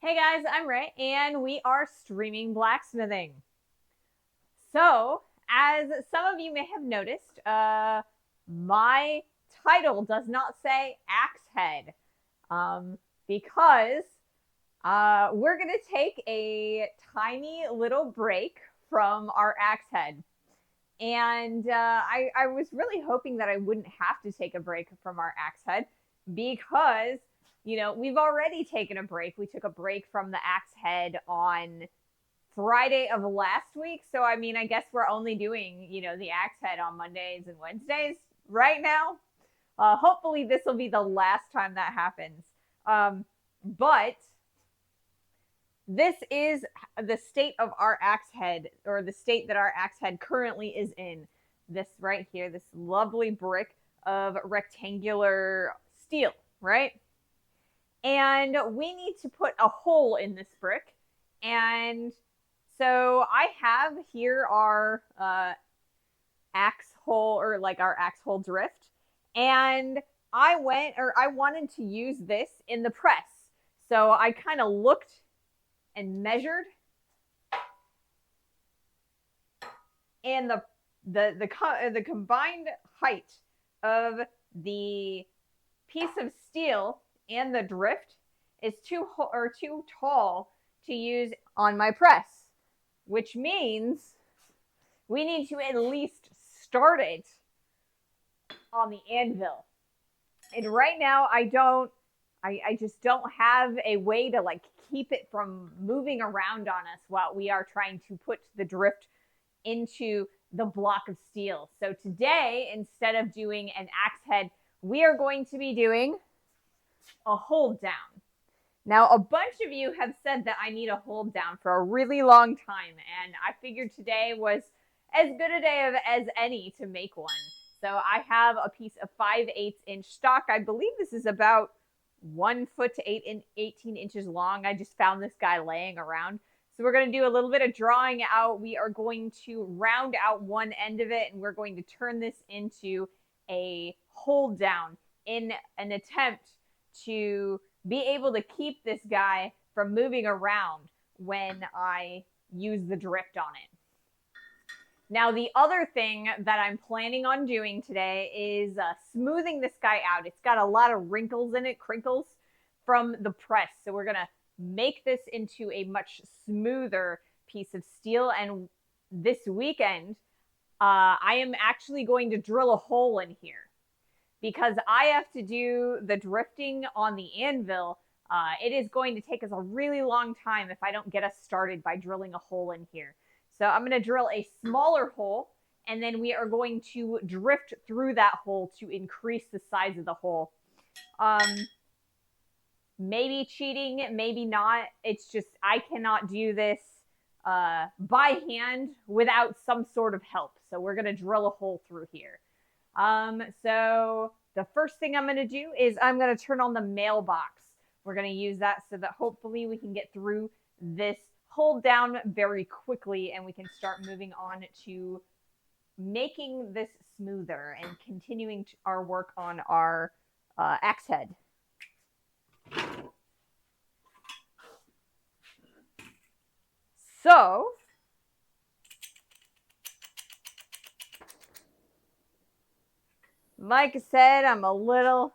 Hey guys, I'm Ray, and we are streaming blacksmithing. So, as some of you may have noticed, my title does not say axe head, because we're gonna take a tiny little break from our axe head. And I was really hoping that I wouldn't have to take a break from our axe head because, we've already taken a break. We took a break from the axe head on Friday of last week. So, I mean, I guess we're only doing, the axe head on Mondays and Wednesdays right now. Hopefully, this will be the last time that happens. But this is the state of our axe head, or the state that our axe head currently is in. This right here, this lovely brick of rectangular steel, right? And we need to put a hole in this brick. And so I have here our axe hole, or like our axe hole drift. And I wanted to use this in the press. So I kind of looked and measured, and the combined height of the piece of steel and the drift is too tall to use on my press, which means we need to at least start it on the anvil. And right now I just don't have a way to keep it from moving around on us while we are trying to put the drift into the block of steel. So today, instead of doing an axe head, we are going to be doing a hold down. Now, a bunch of you have said that I need a hold down for a really long time, and I figured today was as good a day as any to make one. So I have a piece of 5/8 inch stock. I believe this is about 1 foot to 18 inches long. I just found this guy laying around. So we're going to do a little bit of drawing out. We are going to round out one end of it, and we're going to turn this into a hold down in an attempt to be able to keep this guy from moving around when I use the drift on it. Now, the other thing that I'm planning on doing today is smoothing this guy out. It's got a lot of wrinkles in it, crinkles from the press. So we're going to make this into a much smoother piece of steel. And this weekend, I am actually going to drill a hole in here because I have to do the drifting on the anvil. It is going to take us a really long time if I don't get us started by drilling a hole in here. So I'm going to drill a smaller hole, and then we are going to drift through that hole to increase the size of the hole. Maybe cheating, maybe not. It's just I cannot do this by hand without some sort of help. So we're going to drill a hole through here. So the first thing I'm going to do is I'm going to turn on the mailbox. We're going to use that so that hopefully we can get through this hold down very quickly, and we can start moving on to making this smoother and continuing our work on our axe head. So like I said, I'm a little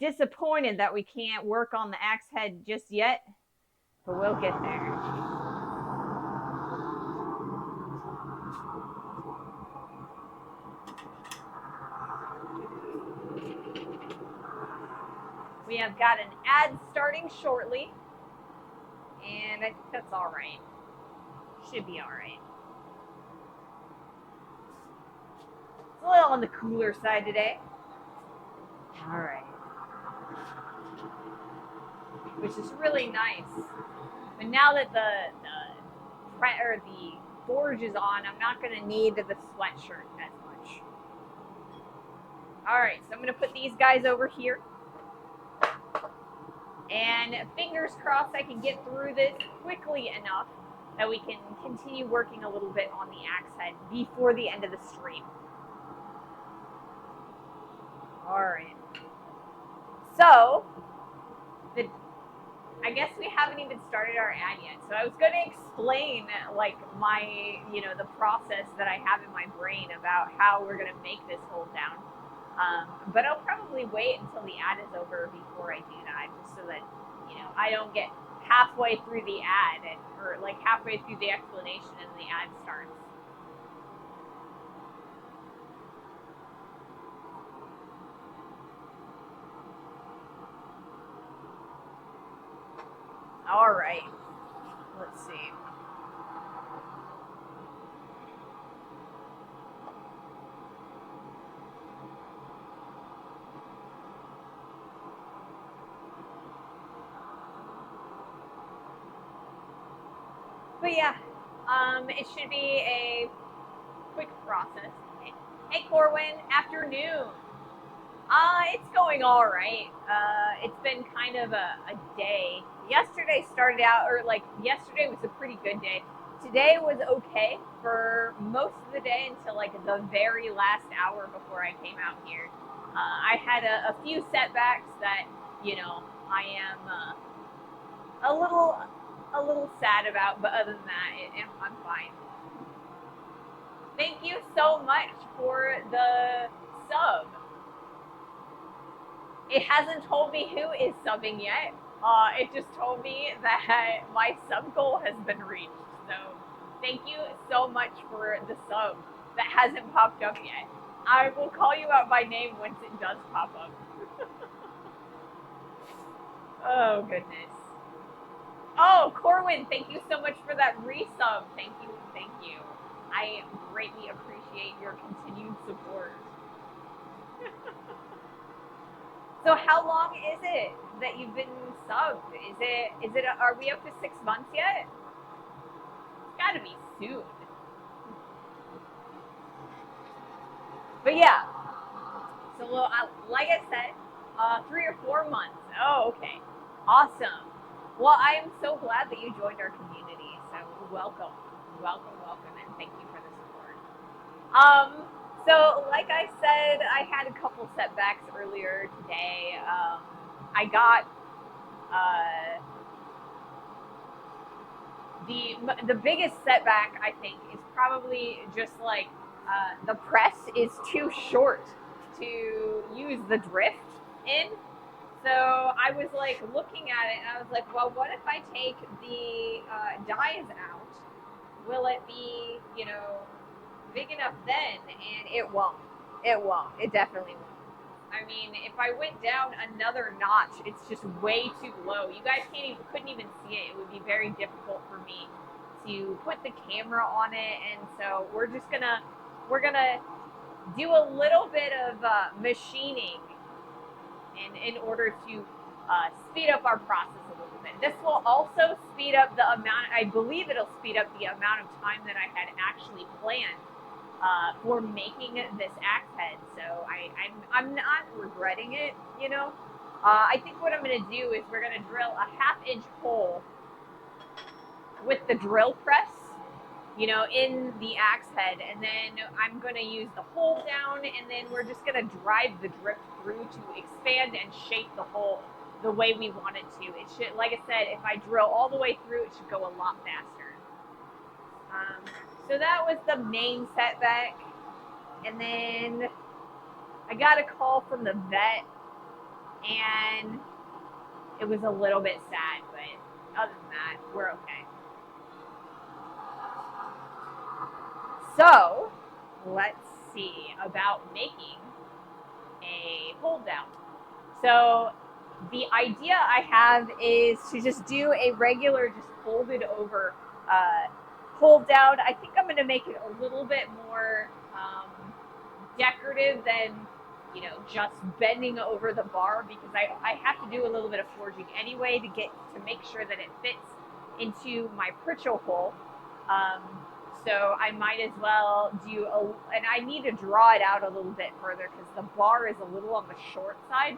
disappointed that we can't work on the axe head just yet, but we'll get there. We have got an ad starting shortly, and I think that's all right. Should be all right. It's a little on the cooler side today. All right. Which is really nice. But now that the gorge is on, I'm not going to need the sweatshirt as much. All right, so I'm going to put these guys over here. And fingers crossed I can get through this quickly enough that we can continue working a little bit on the axe head before the end of the stream. All right. So, I guess we haven't even started our ad yet. So I was going to explain like my, the process that I have in my brain about how we're going to make this hold down. But I'll probably wait until the ad is over before I do that, just so that, I don't get halfway through the ad or like halfway through the explanation and the ad starts. All right. Let's see. But yeah, it should be a quick process. Hey, Corwin, afternoon. It's going all right. It's been kind of a day. Yesterday started out, or like yesterday was a pretty good day. Today was okay for most of the day until like the very last hour before I came out here. I had a few setbacks that I am a little sad about, but other than that, I'm fine. Thank you so much for the sub. It hasn't told me who is subbing yet. It just told me that my sub goal has been reached. So thank you so much for the sub that hasn't popped up yet. I will call you out by name once it does pop up. Oh, goodness. Oh, Corwin, thank you so much for that resub. Thank you, thank you. I greatly appreciate your continued support. So how long is it that you've been subbed? Are we up to 6 months yet? It's gotta be soon. But yeah, so like I said, 3 or 4 months. Oh, okay. Awesome. Well, I am so glad that you joined our community. So welcome, and thank you for the support. So like I said, I had a couple setbacks earlier today. I got the biggest setback, I think, is probably just like the press is too short to use the drift in. So I was like looking at it and I was like, well, what if I take the dies out? Will it be, big enough then? And it won't. It won't. It definitely won't. I mean, if I went down another notch, it's just way too low. You guys couldn't even see it. It would be very difficult for me to put the camera on it, and so we're gonna do a little bit of machining in order to speed up our process a little bit. This will also speed up the amount. I believe it'll speed up the amount of time that I had actually planned for making this axe head. So I'm not regretting it, I think what I'm going to do is we're going to drill a 1/2 inch hole with the drill press, in the axe head, and then I'm going to use the hole down, and then we're just going to drive the drift through to expand and shape the hole the way we want it to. It should, like I said, if I drill all the way through, it should go a lot faster. So that was the main setback. And then I got a call from the vet, and it was a little bit sad, but other than that, we're okay. So let's see about making a hold down. So the idea I have is to just do a regular, just folded over hold down. I think I'm going to make it a little bit more decorative than just bending over the bar, because I have to do a little bit of forging anyway to make sure that it fits into my pritchel hole. So I might as well and I need to draw it out a little bit further because the bar is a little on the short side.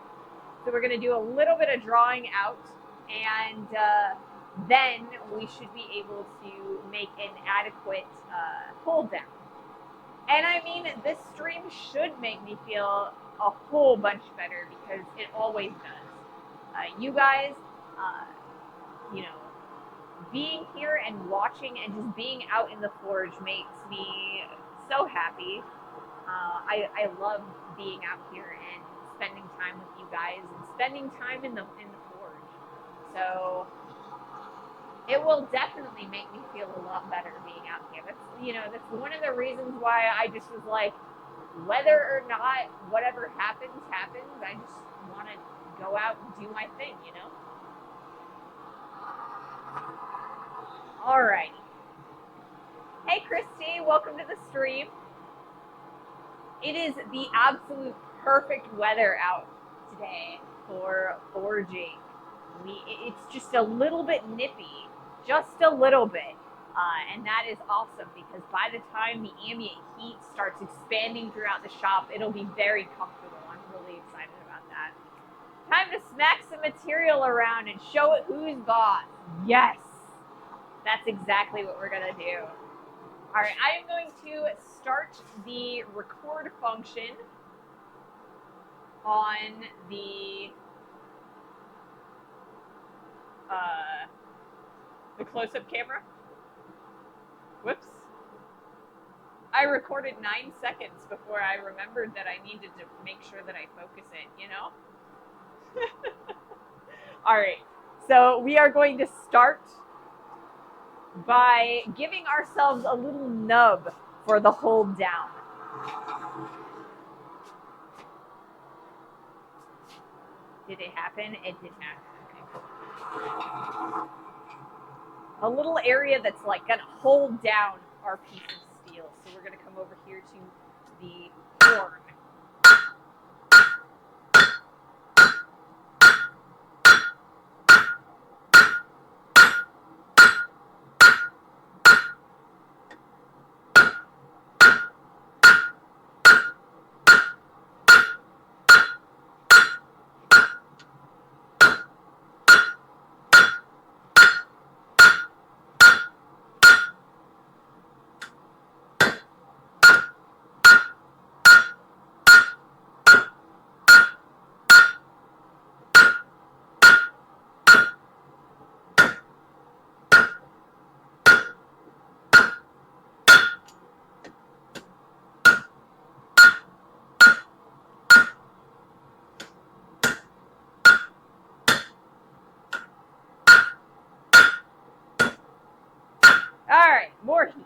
So we're going to do a little bit of drawing out, and then we should be able to make an adequate hold down. And I mean, this stream should make me feel a whole bunch better, because it always does. You guys you know, being here and watching and just being out in the forge makes me so happy. I love being out here and spending time with you guys and spending time in the forge. So it will definitely make me feel a lot better being out here. That's one of the reasons why I just was like, whether or not whatever happens, happens. I just want to go out and do my thing, you know? Alrighty. Hey, Christy, welcome to the stream. It is the absolute perfect weather out today for foraging. It's just a little bit nippy, just a little bit. And that is awesome because by the time the ambient heat starts expanding throughout the shop, it'll be very comfortable. I'm really excited about that. Time to smack some material around and show it who's boss. Yes, that's exactly what we're gonna do. All right, I am going to start the record function on the close-up camera. Whoops. I recorded 9 seconds before I remembered that I needed to make sure that I focus it, you know? All right, so we are going to start by giving ourselves a little nub for the hold down. Did it happen? It did happen. Okay. A little area that's like gonna hold down our piece of steel. So we're gonna come over here to the horn. All right, more heat.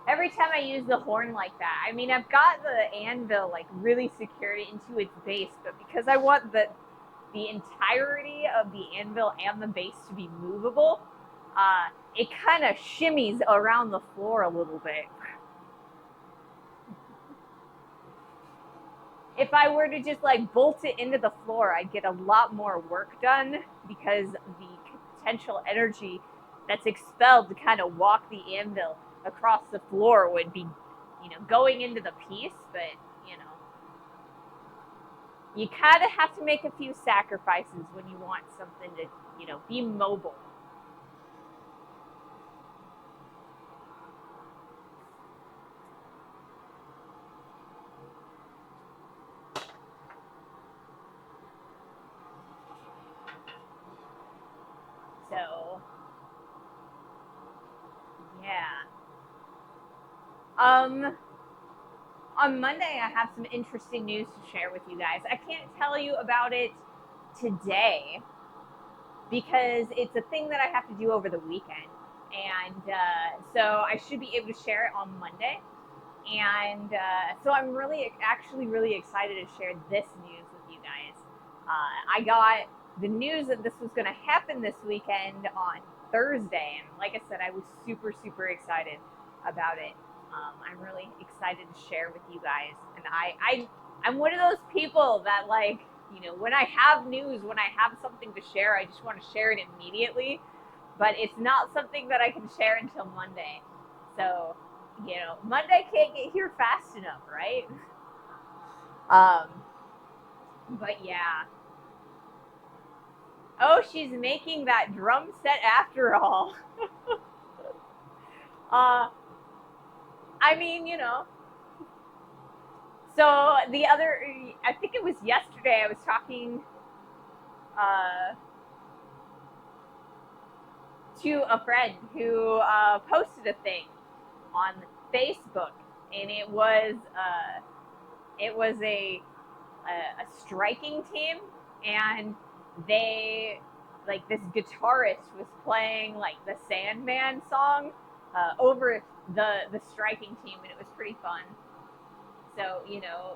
Every time I use the horn like that, I mean, I've got the anvil like really secured into its base, but because I want the entirety of the anvil and the base to be movable, it kind of shimmies around the floor a little bit. If I were to just like bolt it into the floor, I'd get a lot more work done because the potential energy that's expelled to kind of walk the anvil across the floor would be, going into the piece, but, you kind of have to make a few sacrifices when you want something to, be mobile. So, yeah. On Monday, I have some interesting news to share with you guys. I can't tell you about it today because it's a thing that I have to do over the weekend. And so I should be able to share it on Monday. And so I'm actually really excited to share this news with you guys. I got the news that this was going to happen this weekend on Thursday. And like I said, I was super, super excited about it. I'm really excited to share with you guys. And I'm one of those people that, like, when I have news, when I have something to share, I just want to share it immediately. But it's not something that I can share until Monday. So, Monday can't get here fast enough, right? But yeah. Oh, she's making that drum set after all. I mean, So the other, I think it was yesterday, I was talking uh, to a friend who posted a thing on Facebook, and it was a striking team, and they this guitarist was playing like the Sandman song over the striking team, and it was pretty fun. So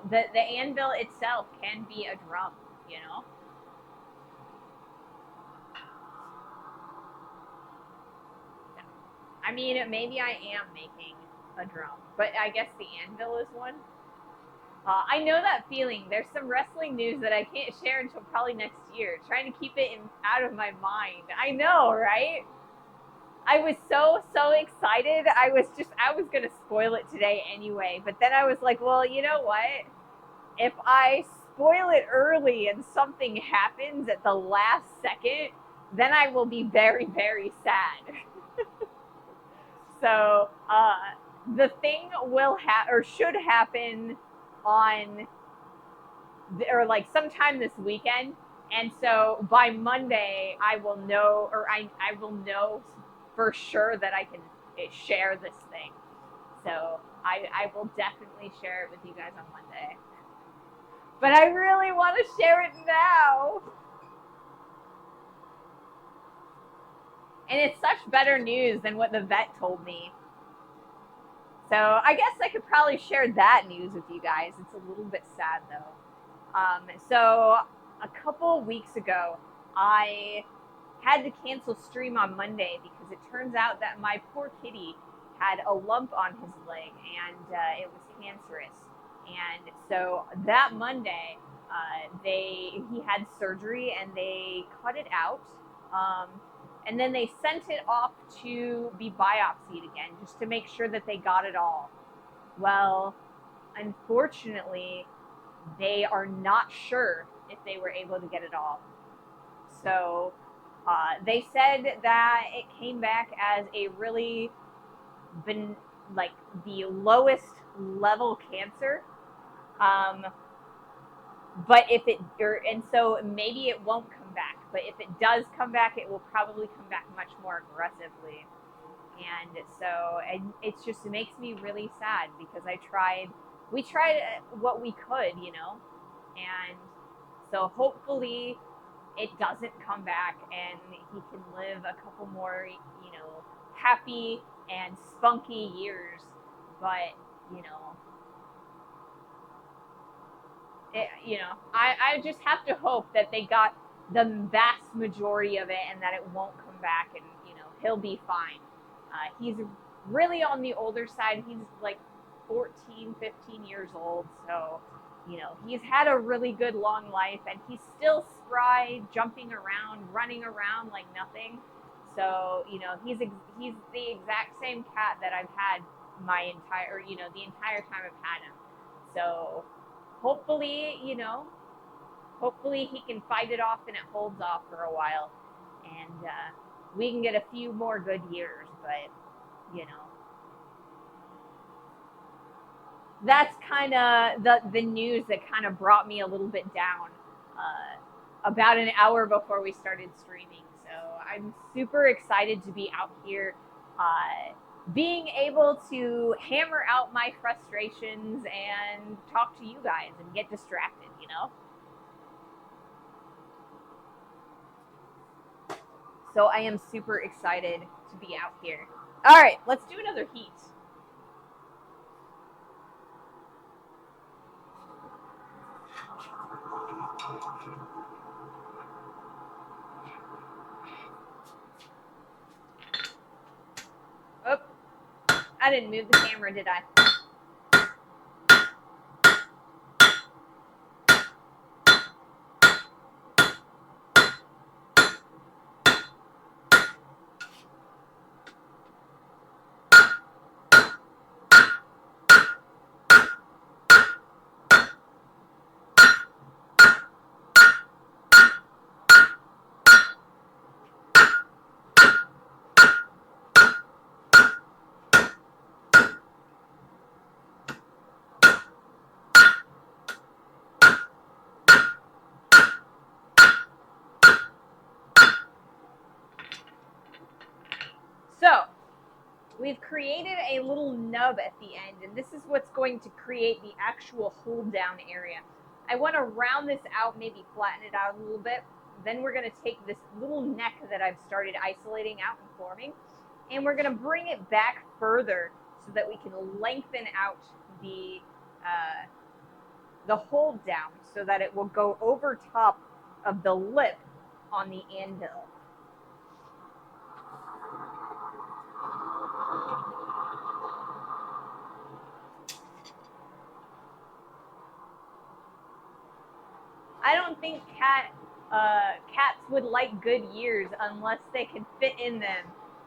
the anvil itself can be a drum. You know. I mean, maybe I am making a drum, but I guess the anvil is one. I know that feeling. There's some wrestling news that I can't share until probably next year. Trying to keep it out of my mind. I know, right? I was so excited. I was gonna spoil it today anyway. But then I was like, well, you know what? If I spoil it early and something happens at the last second, then I will be very, very sad. So the thing will or should happen on or like sometime this weekend, and so by Monday I will know, or I will know for sure that I can share this thing. So I will definitely share it with you guys on Monday. But I really want to share it now. And it's such better news than what the vet told me. So I guess I could probably share that news with you guys. It's a little bit sad though. So a couple weeks ago, I had to cancel stream on Monday because it turns out that my poor kitty had a lump on his leg, and it was cancerous. And so that Monday, he had surgery and they cut it out. And then they sent it off to be biopsied again, just to make sure that they got it all. Well, unfortunately, they are not sure if they were able to get it all. So they said that it came back as a really like the lowest level cancer. But if it, and so maybe it won't come back, but if it does come back, it will probably come back much more aggressively. And so it makes me really sad because we tried what we could, and so hopefully it doesn't come back and he can live a couple more, happy and spunky years. But, I just have to hope that they got the vast majority of it and that it won't come back, and, he'll be fine. He's really on the older side. He's like 14, 15 years old. So, he's had a really good long life, and he's still spry, jumping around, running around like nothing. So, he's the exact same cat that I've had the entire time I've had him. So hopefully, hopefully he can fight it off and it holds off for a while. And we can get a few more good years, but, that's kind of the news that kind of brought me a little bit down about an hour before we started streaming. So I'm super excited to be out here being able to hammer out my frustrations and talk to you guys and get distracted, So I am super excited to be out here. All right, let's do another heat. Oh, I didn't move the camera, did I? So we've created a little nub at the end, and this is what's going to create the actual hold down area. I want to round this out, maybe flatten it out a little bit. Then we're going to take this little neck that I've started isolating out and forming, and we're going to bring it back further so that we can lengthen out the hold down so that it will go over top of the lip on the anvil. I don't think cats would like good years unless they can fit in them.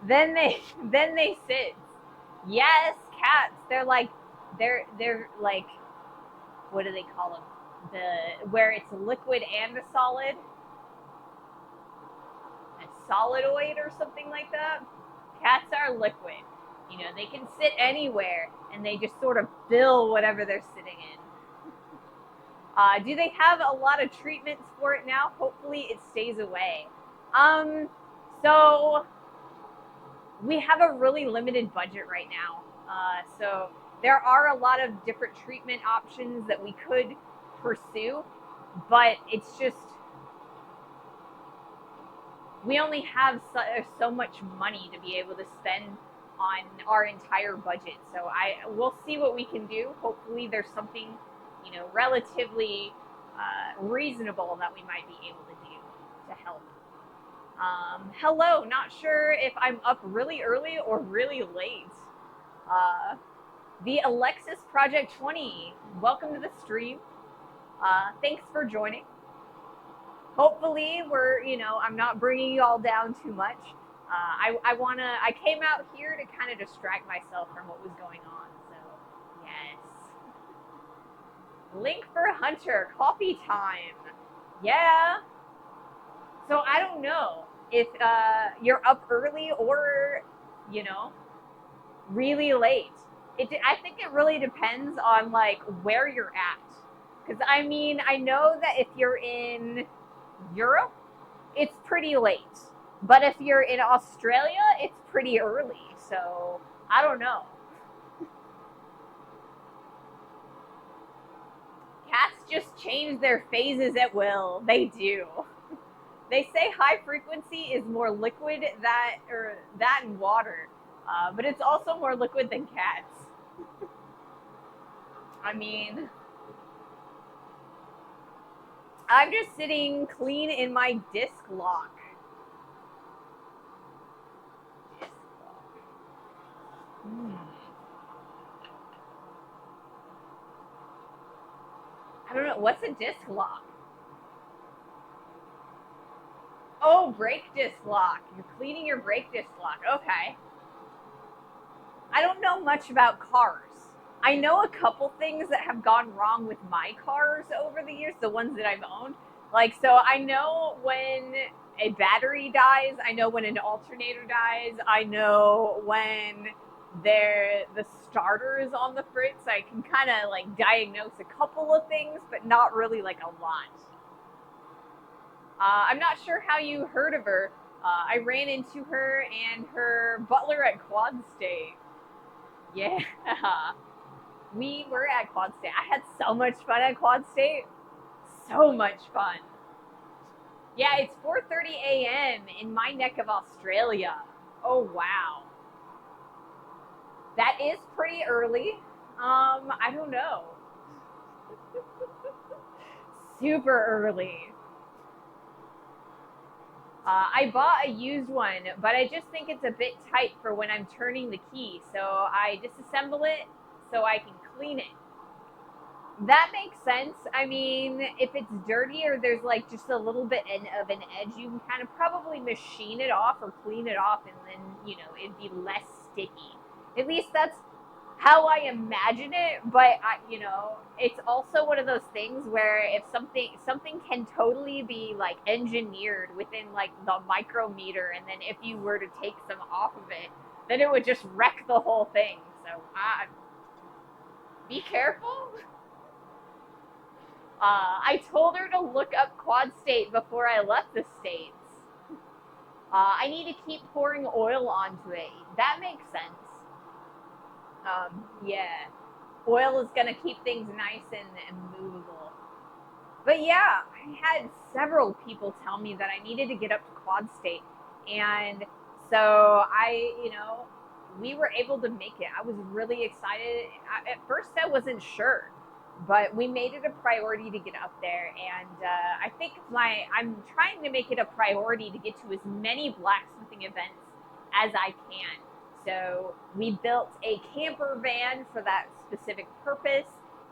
Then they sit. Yes, cats. They're like what do they call them? Where it's liquid and a solid, a solidoid or something like that. Cats are liquid. You know, they can sit anywhere and they just sort of fill whatever they're sitting in. Do they have a lot of treatments for it now? Hopefully it stays away. So we have a really limited budget right now. So there are a lot of different treatment options that we could pursue, but it's just, we only have so much money to be able to spend on our entire budget. So we'll see what we can do. Hopefully there's something, you know, relatively reasonable that we might be able to do to help. Hello, not sure if I'm up really early or really late. The Alexis Project 20, welcome to the stream. Thanks for joining. Hopefully I'm not bringing you all down too much. I came out here to kind of distract myself from what was going on, so yes. Link for Hunter, coffee time. Yeah. So I don't know if you're up early or, you know, really late. I think it really depends on like where you're at. Because I mean, I know that if you're in Europe, it's pretty late. But if you're in Australia, it's pretty early. So I don't know. Cats just change their phases at will. They do. They say high frequency is more liquid than water, but it's also more liquid than cats. I mean, I'm just sitting clean in my disc lock. I don't know. What's a disc lock? Oh, brake disc lock. You're cleaning your brake disc lock. Okay. I don't know much about cars. I know a couple things that have gone wrong with my cars over the years, the ones that I've owned. Like, so I know when a battery dies. I know when an alternator dies. I know when the starter is on the fritz. I can kind of like diagnose a couple of things, but not really like a lot. I'm not sure how you heard of her. I ran into her and her butler at Quad State. Yeah. We were at Quad State. I had so much fun at Quad State. So much fun. Yeah, it's 4:30 a.m. in my neck of Australia. Oh, wow. That is pretty early. I don't know. Super early. I bought a used one, but I just think it's a bit tight for when I'm turning the key. So I disassemble it so I can clean it. That makes sense. I mean, if it's dirty or there's like just a little bit of an edge, you can kind of probably machine it off or clean it off, and then, you know, it'd be less sticky. At least that's how I imagine it. But you know, it's also one of those things where if something can totally be like engineered within like the micrometer, and then if you were to take some off of it, then it would just wreck the whole thing. So be careful. I told her to look up Quad State before I left the States. I need to keep pouring oil onto it. That makes sense. Yeah. Oil is going to keep things nice and movable. But yeah, I had several people tell me that I needed to get up to quad state. And so we were able to make it. I was really excited. At first, I wasn't sure, but we made it a priority to get up there. And I think I'm trying to make it a priority to get to as many blacksmithing events as I can. So we built a camper van for that specific purpose,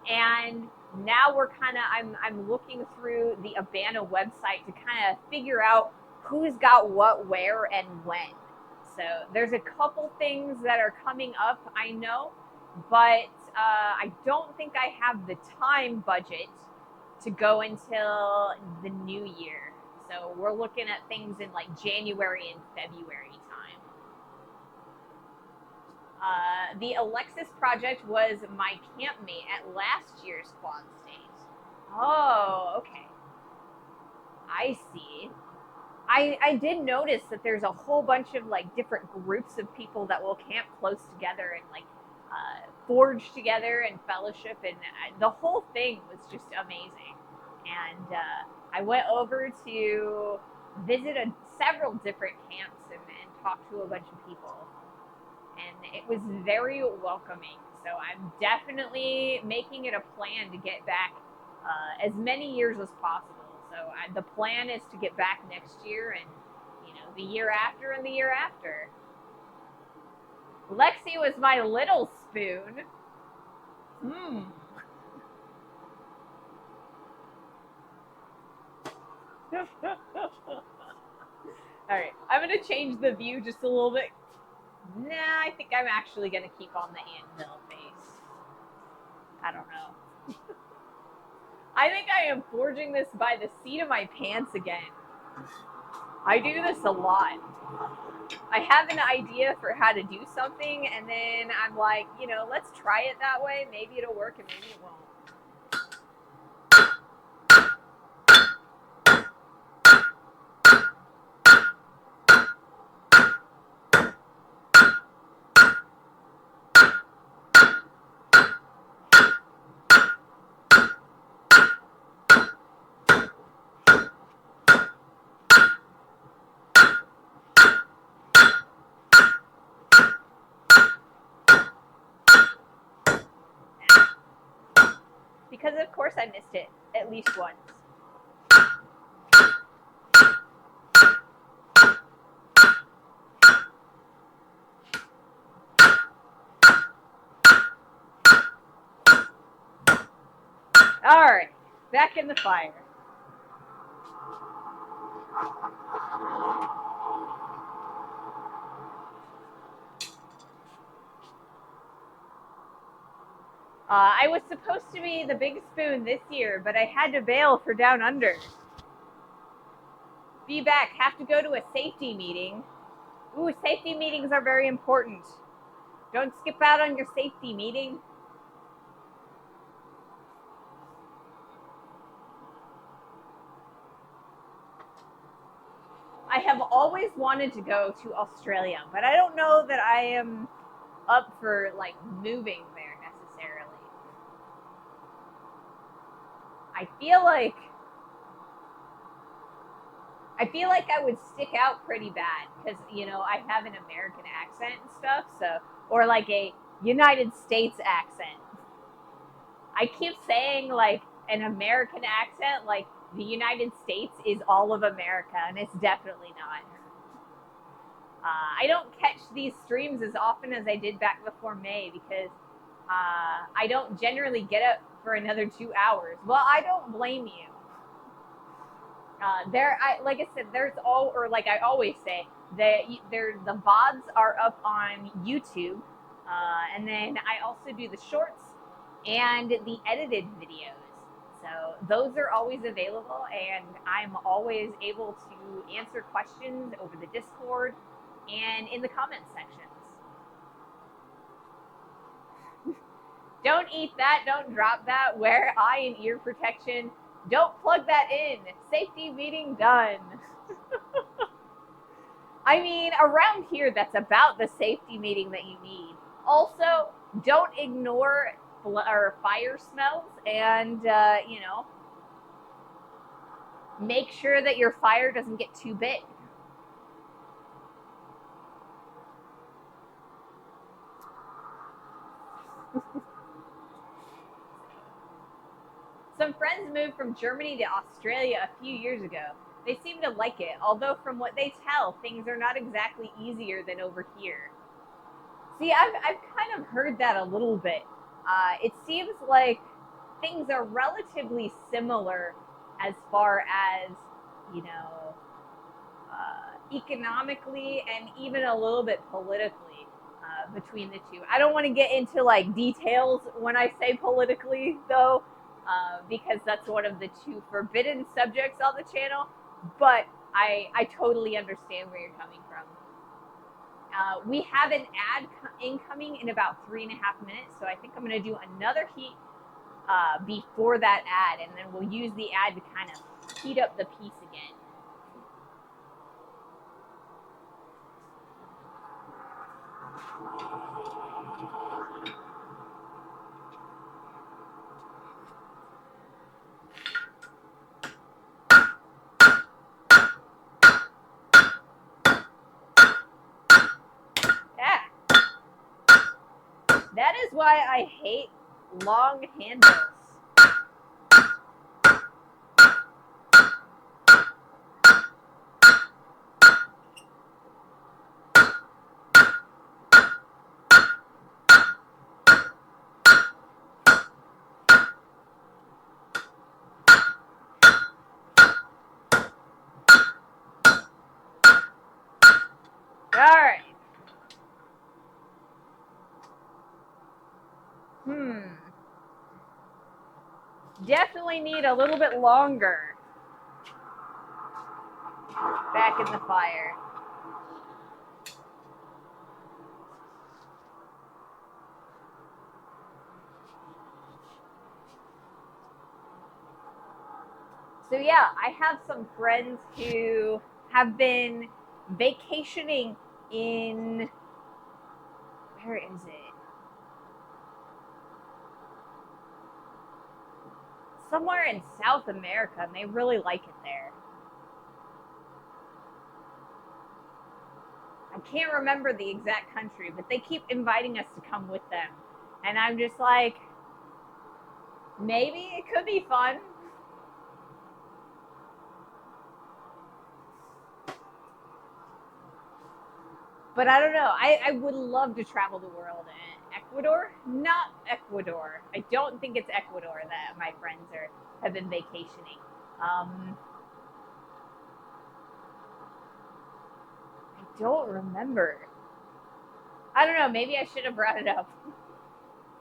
and now we're kind of I'm looking through the Abana website to kind of figure out who's got what, where, and when. So there's a couple things that are coming up, I know, but I don't think I have the time budget to go until the new year. So we're looking at things in like January and February time. The Alexis project was my campmate at last year's quad state. Oh, okay. I see. I did notice that there's a whole bunch of like different groups of people that will camp close together and like forge together and fellowship, and the whole thing was just amazing. And I went over to visit several different camps and talk to a bunch of people, and it was very welcoming. So I'm definitely making it a plan to get back as many years as possible. So the plan is to get back next year, and the year after, and the year after. Lexi was my little spoon. All right, I'm gonna change the view just a little bit. Nah, I think I'm actually gonna keep on the anvil face. I don't know. I think I am forging this by the seat of my pants again. I do this a lot. I have an idea for how to do something, and then I'm like, let's try it that way. Maybe it'll work, and maybe it won't. Because of course I missed it at least once. All right, back in the fire. I was supposed to be the big spoon this year, but I had to bail for Down Under. Be back. Have to go to a safety meeting. Ooh, safety meetings are very important. Don't skip out on your safety meeting. I have always wanted to go to Australia, but I don't know that I am up for like moving there necessarily. I feel like I would stick out pretty bad because I have an American accent and stuff, so or like a United States accent. I keep saying like an American accent, like the United States is all of America, and it's definitely not. I don't catch these streams as often as I did back before May because I don't generally get up for another 2 hours. Well, I don't blame you. Like I said, like I always say, the VODs are up on YouTube, and then I also do the shorts and the edited videos. So those are always available, and I'm always able to answer questions over the Discord and in the comment sections. Don't eat that, don't drop that, wear eye and ear protection, don't plug that in. Safety meeting done. I mean, around here, that's about the safety meeting that you need. Also, don't ignore fire smells, and make sure that your fire doesn't get too big. Some friends moved from Germany to Australia a few years ago. They seem to like it, although from what they tell, things are not exactly easier than over here. See, I've kind of heard that a little bit. It seems like things are relatively similar as far as, you know, economically and even a little bit politically between the two. I don't want to get into like details when I say politically, though, because that's one of the two forbidden subjects on the channel. But I totally understand where you're coming from. We have an ad incoming in about 3.5 minutes, so I think I'm going to do another heat before that ad, and then we'll use the ad to kind of heat up the piece again. Yeah. That is why I hate long handles. All right. Definitely need a little bit longer back in the fire. So yeah, I have some friends who have been vacationing in, where is it? Somewhere in South America, and they really like it there. I can't remember the exact country, but they keep inviting us to come with them. And I'm just like, maybe it could be fun. But I don't know. I would love to travel the world. Ecuador? Not Ecuador. I don't think it's Ecuador that my friends have been vacationing. I don't remember. I don't know. Maybe I should have brought it up.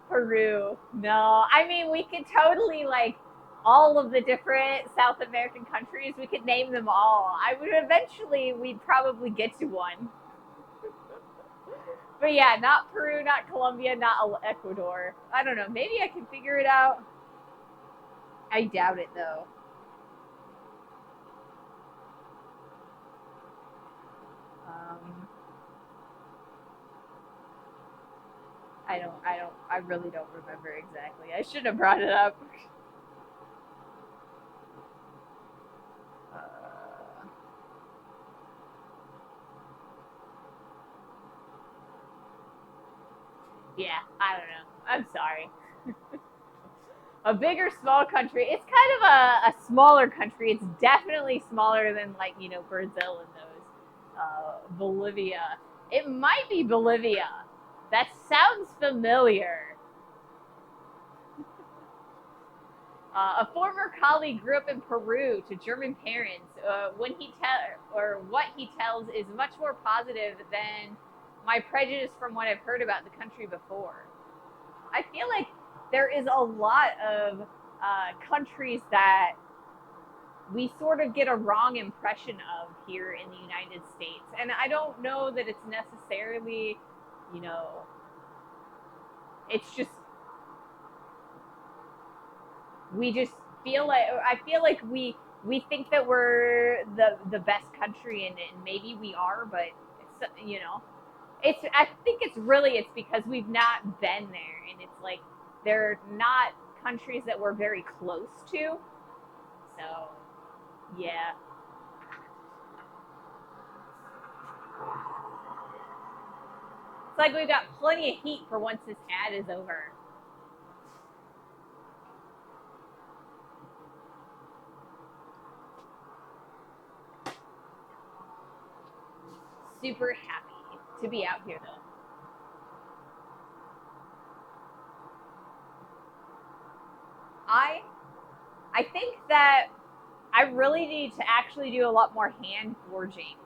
Peru. No. I mean, we could totally, like, all of the different South American countries, we could name them all. We'd probably get to one. But yeah, not Peru, not Colombia, not Ecuador. I don't know. Maybe I can figure it out. I doubt it, though. I really don't remember exactly. I should have brought it up. Yeah, I don't know. I'm sorry. A big or small country. It's kind of a smaller country. It's definitely smaller than, like, Brazil and those. Bolivia. It might be Bolivia. That sounds familiar. A former colleague grew up in Peru to German parents. What he tells is much more positive than my prejudice from what I've heard about the country before. I feel like there is a lot of countries that we sort of get a wrong impression of here in the United States. And I don't know that it's necessarily, it's just, we just feel like, I feel like we we think that we're the best country in it, and maybe we are, but it's, you know, it's, I think it's because we've not been there, and it's like they're not countries that we're very close to. So yeah. It's like we've got plenty of heat for once this ad is over. Super happy to be out here though. I I think that I really need to actually do a lot more hand forging.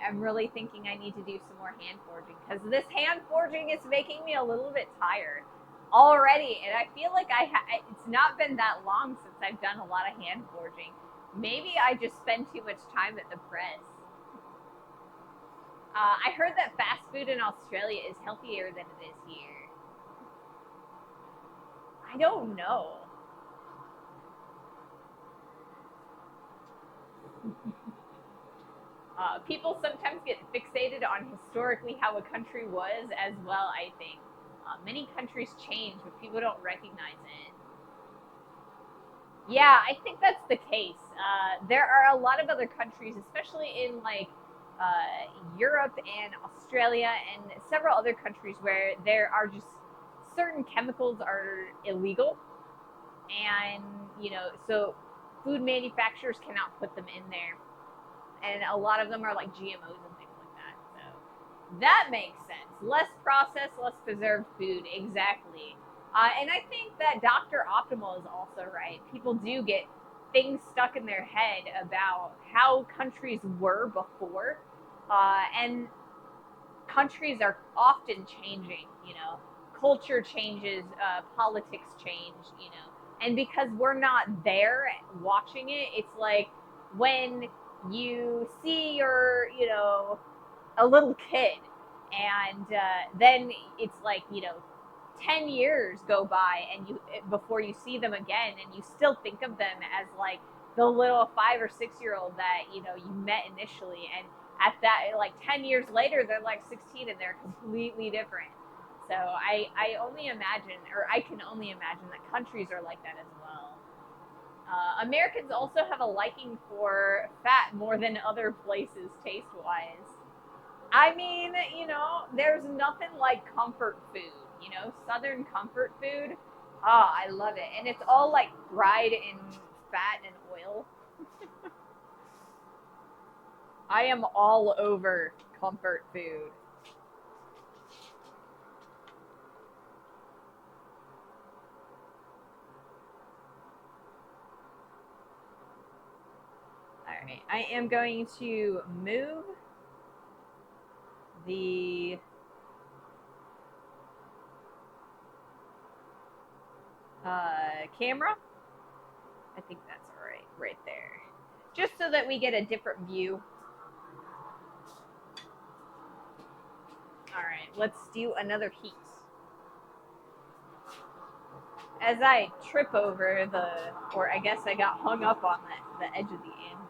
I'm really thinking I need to do some more hand forging because this hand forging is making me a little bit tired already, and I feel like it's not been that long since I've done a lot of hand forging. Maybe I just spend too much time at the press. I heard that fast food in Australia is healthier than it is here. I don't know. People sometimes get fixated on historically how a country was as well, I think. Many countries change, but people don't recognize it. Yeah, I think that's the case. There are a lot of other countries, especially in like Europe and Australia and several other countries, where there are just certain chemicals are illegal, and you know, so food manufacturers cannot put them in there, and a lot of them are like GMOs and things like that. So that makes sense. Less processed, less preserved food, exactly. And I think that Dr. Optimal is also right. People do get things stuck in their head about how countries were before, and countries are often changing. You know, culture changes, politics change. You know, and because we're not there watching it, it's like when you see your, you know, a little kid, and then it's like, you know, 10 years go by and you before you see them again, and you still think of them as like the little 5 or 6 year old that, you know, you met initially, and at that, like 10 years later, they're like 16 and they're completely different. So I only imagine, or I can only imagine, that countries are like that as well. Americans also have a liking for fat more than other places taste wise. I mean, you know, there's nothing like comfort food, you know, Southern comfort food. Oh, I love it. And it's all like fried in fat and oil. I am all over comfort food. All right. I am going to move the camera. I think that's all right there. Just so that we get a different view. All right, let's do another heat. As I trip over or I guess I got hung up on the edge of the anvil.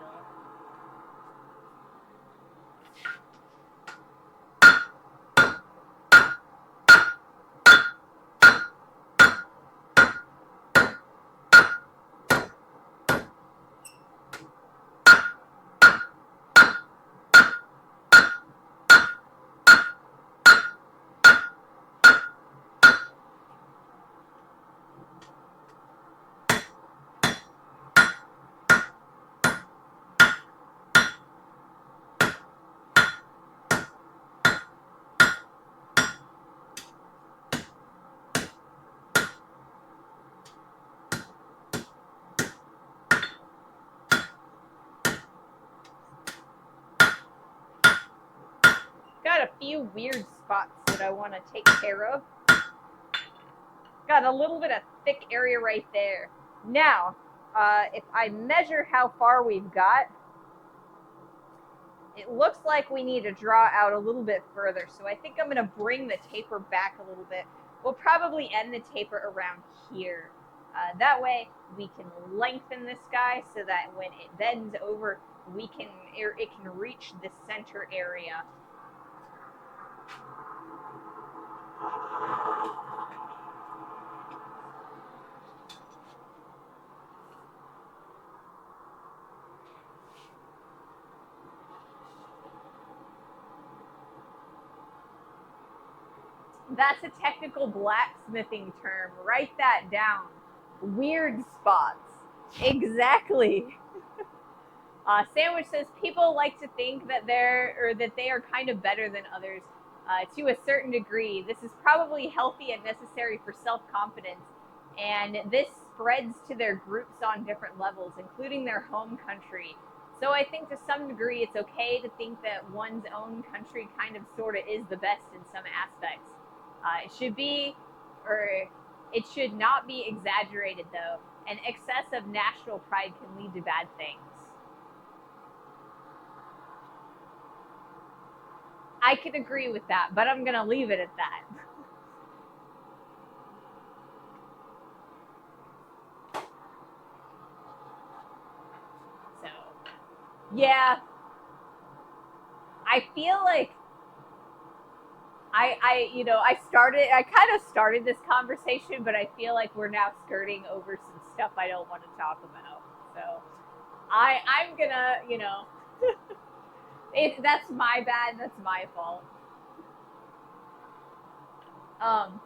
Got a few weird spots that I want to take care of. Got a little bit of thick area right there. Now, if I measure how far we've got, it looks like we need to draw out a little bit further. So I think I'm going to bring the taper back a little bit. We'll probably end the taper around here. That way we can lengthen this guy so that when it bends over, it can reach the center area. That's a technical blacksmithing term. Write that down. Weird spots. Exactly. Sandwich says people like to think that they are kind of better than others to a certain degree. This is probably healthy and necessary for self-confidence, and this spreads to their groups on different levels, including their home country. So I think to some degree it's okay to think that one's own country kind of sort of is the best in some aspects. It should not be exaggerated though. An excess of national pride can lead to bad things. I can agree with that, but I'm going to leave it at that. So, yeah. I feel like I kind of started this conversation, but I feel like we're now skirting over some stuff I don't want to talk about. So, I'm gonna, that's my bad. That's my fault. Um,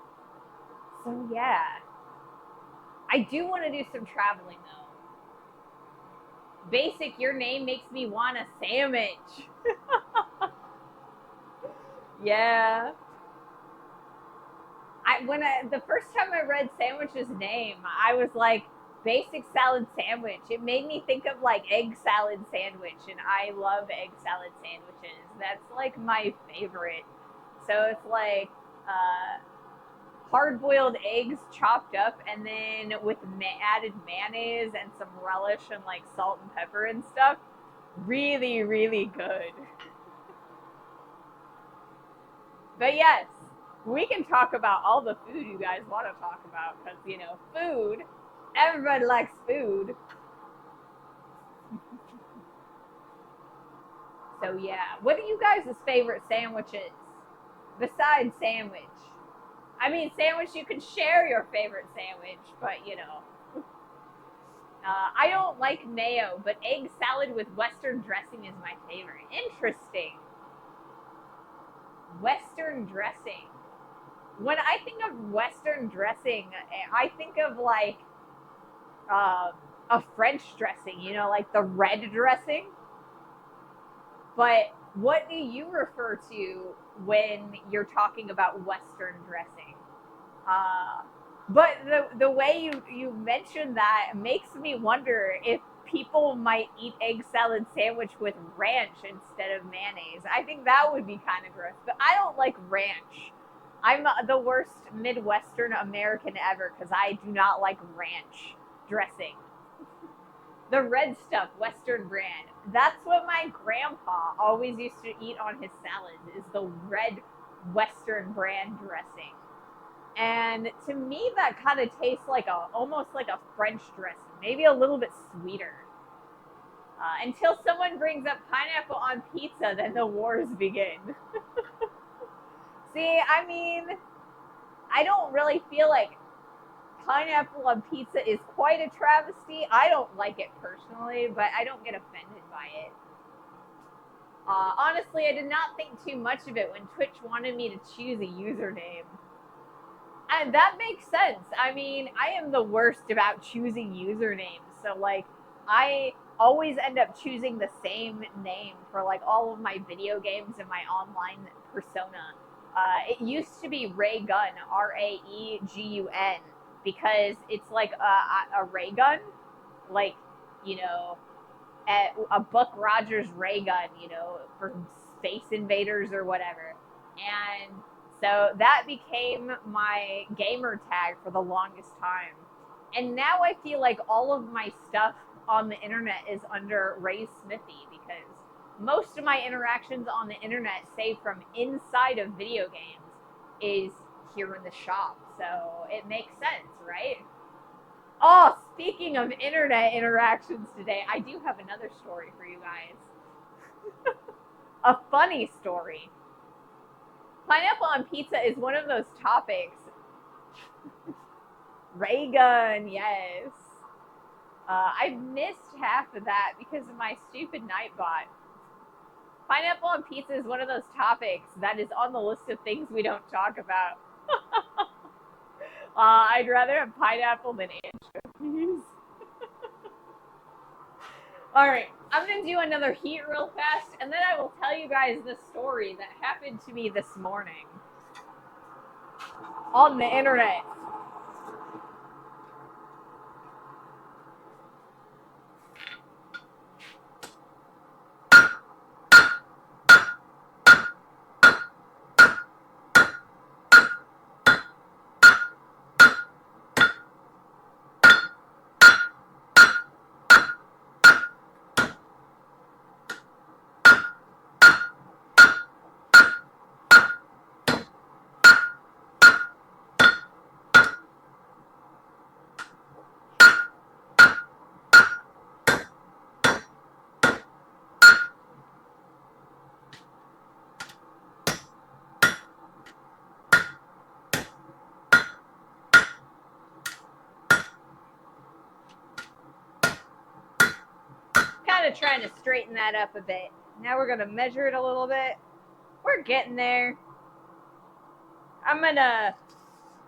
so yeah, I do want to do some traveling though. Basic, your name makes me want a sandwich. Yeah. The first time I read Sandwich's name, I was like, basic salad sandwich. It made me think of like egg salad sandwich, and I love egg salad sandwiches. That's like my favorite. So it's like hard boiled eggs chopped up, and then with added mayonnaise and some relish and like salt and pepper and stuff. Really, really good. But yes, we can talk about all the food you guys want to talk about because, food, everybody likes food. So, yeah. What are you guys' favorite sandwiches besides sandwich? I mean, sandwich, you can share your favorite sandwich, but, I don't like mayo, but egg salad with Western dressing is my favorite. Interesting. Western dressing. When I think of Western dressing, I think of like a French dressing, like the red dressing. But what do you refer to when you're talking about Western dressing? Uh, but the way you mentioned that makes me wonder if people might eat egg salad sandwich with ranch instead of mayonnaise. I think that would be kind of gross, but I don't like ranch. I'm the worst Midwestern American ever because I do not like ranch dressing. The red stuff, Western brand. That's what my grandpa always used to eat on his salads is the red Western brand dressing. And to me, that kind of tastes like almost like a French dressing, maybe a little bit sweeter. Until someone brings up pineapple on pizza, then the wars begin. See, I mean, I don't really feel like pineapple on pizza is quite a travesty. I don't like it personally, but I don't get offended by it. Honestly, I did not think too much of it when Twitch wanted me to choose a username. And that makes sense. I mean, I am the worst about choosing usernames. So, like, I always end up choosing the same name for, like, all of my video games and my online persona. It used to be Ray Gun, Raegun, because it's like a ray gun, like, you know, a Buck Rogers ray gun, for Space Invaders or whatever. And so that became my gamer tag for the longest time. And now I feel like all of my stuff on the internet is under Ray Smithy because most of my interactions on the internet, say from inside of video games, is here in the shop. So it makes sense, right? Oh, speaking of internet interactions today, I do have another story for you guys. A funny story. Pineapple on pizza is one of those topics. Ray gun, yes. I missed half of that because of my stupid Nightbot. Pineapple on pizza is one of those topics that is on the list of things we don't talk about. I'd rather have pineapple than anchovies. All right, I'm going to do another heat real fast, and then I will tell you guys the story that happened to me this morning on the internet. Kind of trying to straighten that up a bit. Now we're going to measure it a little bit. We're getting there. I'm going to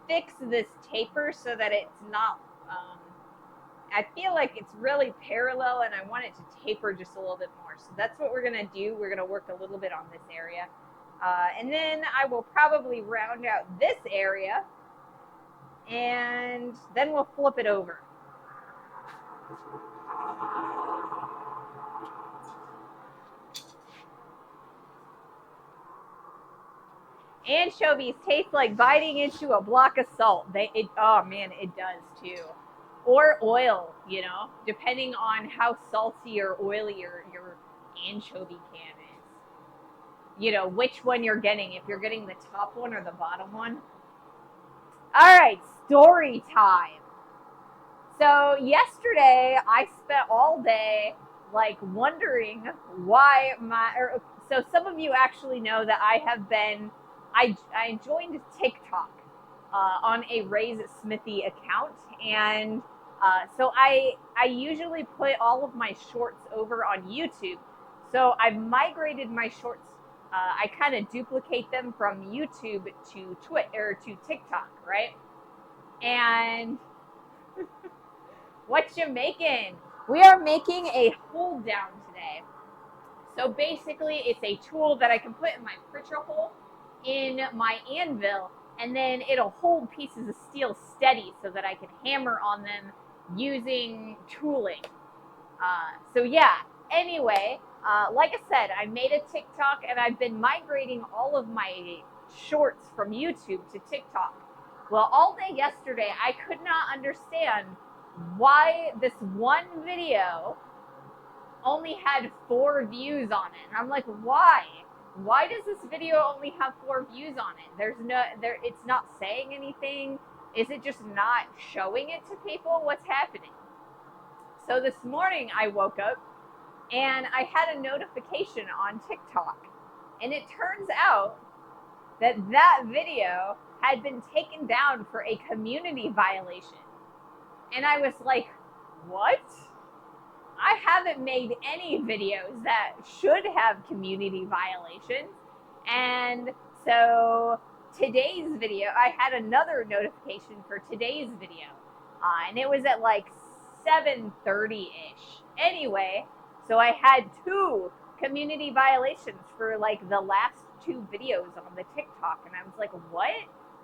fix this taper so that it's not, I feel like it's really parallel and I want it to taper just a little bit more. So that's what we're going to do. We're going to work a little bit on this area. And then I will probably round out this area and then we'll flip it over. Anchovies taste like biting into a block of salt. Oh man, it does too. Or oil, you know, depending on how salty or oily your anchovy can is. You know, which one you're getting, if you're getting the top one or the bottom one. All right, story time. So yesterday I spent all day like wondering why so some of you actually know that I joined TikTok on a Ray's Smithy account, and so I usually put all of my shorts over on YouTube. So I've migrated my shorts. I kind of duplicate them from YouTube to Twitter to TikTok, right? And what you making? We are making a hold down today. So basically, it's a tool that I can put in my pritcher hole in my anvil, and then it'll hold pieces of steel steady so that I can hammer on them using tooling. So yeah, anyway, like I said, I made a TikTok and I've been migrating all of my shorts from YouTube to TikTok. Well, all day yesterday, I could not understand why this one video only had 4 views on it. And I'm like, why? Why does this video only have 4 views on it? It's not saying anything. Is it just not showing it to people? What's happening? So this morning I woke up and I had a notification on TikTok. And it turns out that video had been taken down for a community violation. And I was like, what? I haven't made any videos that should have community violations. And so today's video, I had another notification for today's video. And it was at like 7:30-ish. Anyway, so I had 2 community violations for like the last 2 videos on the TikTok. And I was like, what?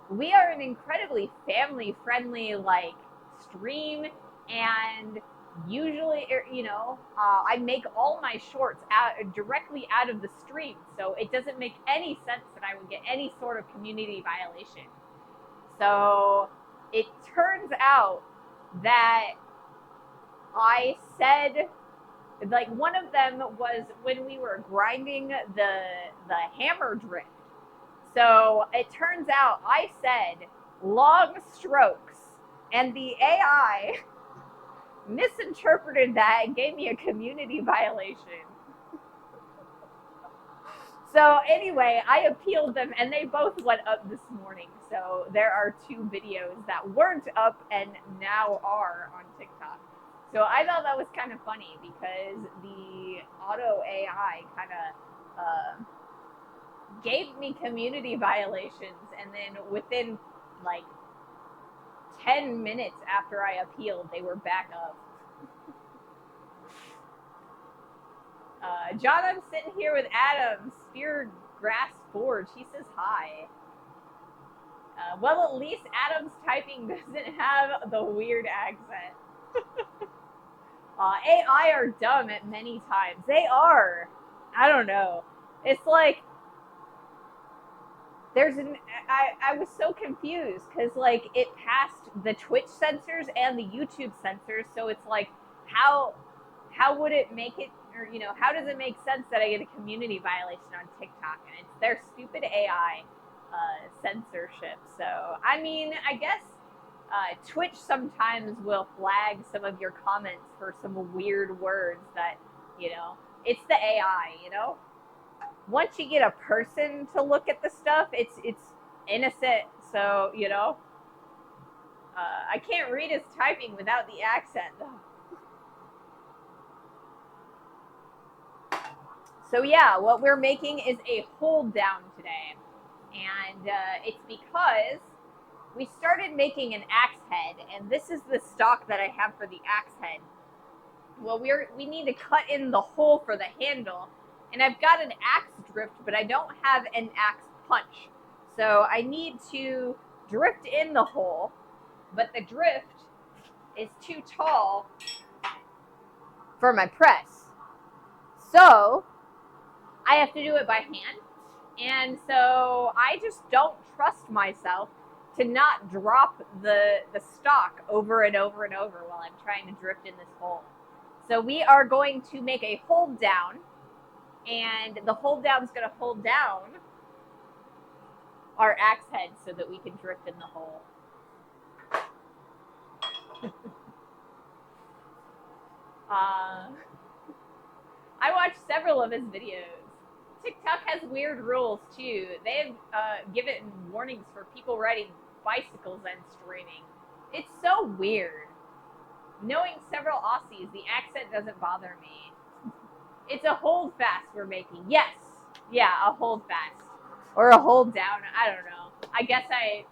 We are an incredibly family-friendly like stream, and usually, you know, I make all my shorts directly out of the stream, so it doesn't make any sense that I would get any sort of community violation. So it turns out that I said, like, one of them was when we were grinding the hammer drift. So it turns out I said long strokes, and the AI misinterpreted that and gave me a community violation. So anyway, I appealed them and they both went up this morning. So there are 2 videos that weren't up and now are on TikTok. So I thought that was kind of funny because the auto AI kind of gave me community violations, and then within like 10 minutes after I appealed, they were back up. John, I'm sitting here with Adam, Spear Grass Forge. He says hi. Well, at least Adam's typing doesn't have the weird accent. AI are dumb at many times. They are. I don't know. It's like I was so confused because like it passed the Twitch censors and the YouTube censors, so it's like how would it make it, or how does it make sense that I get a community violation on TikTok? And it's their stupid AI censorship. So I mean, I guess Twitch sometimes will flag some of your comments for some weird words that it's the AI. Once you get a person to look at the stuff, it's innocent. So I can't read his typing without the accent though. So yeah, what we're making is a hold down today, and it's because we started making an axe head, and this is the stock that I have for the axe head. Well, we need to cut in the hole for the handle, and I've got an axe drift, but I don't have an axe punch. So I need to drift in the hole, but the drift is too tall for my press. So I have to do it by hand. And so I just don't trust myself to not drop the stock over and over and over while I'm trying to drift in this hole. So we are going to make a hold down, and the hold down is going to hold down our axe head so that we can drift in the hole. I watched several of his videos. TikTok has weird rules too. They have given warnings for people riding bicycles and streaming. It's so weird. Knowing several Aussies, the accent doesn't bother me. It's a hold fast we're making. Yes. Yeah, a hold fast. Or a hold down. I don't know. I guess I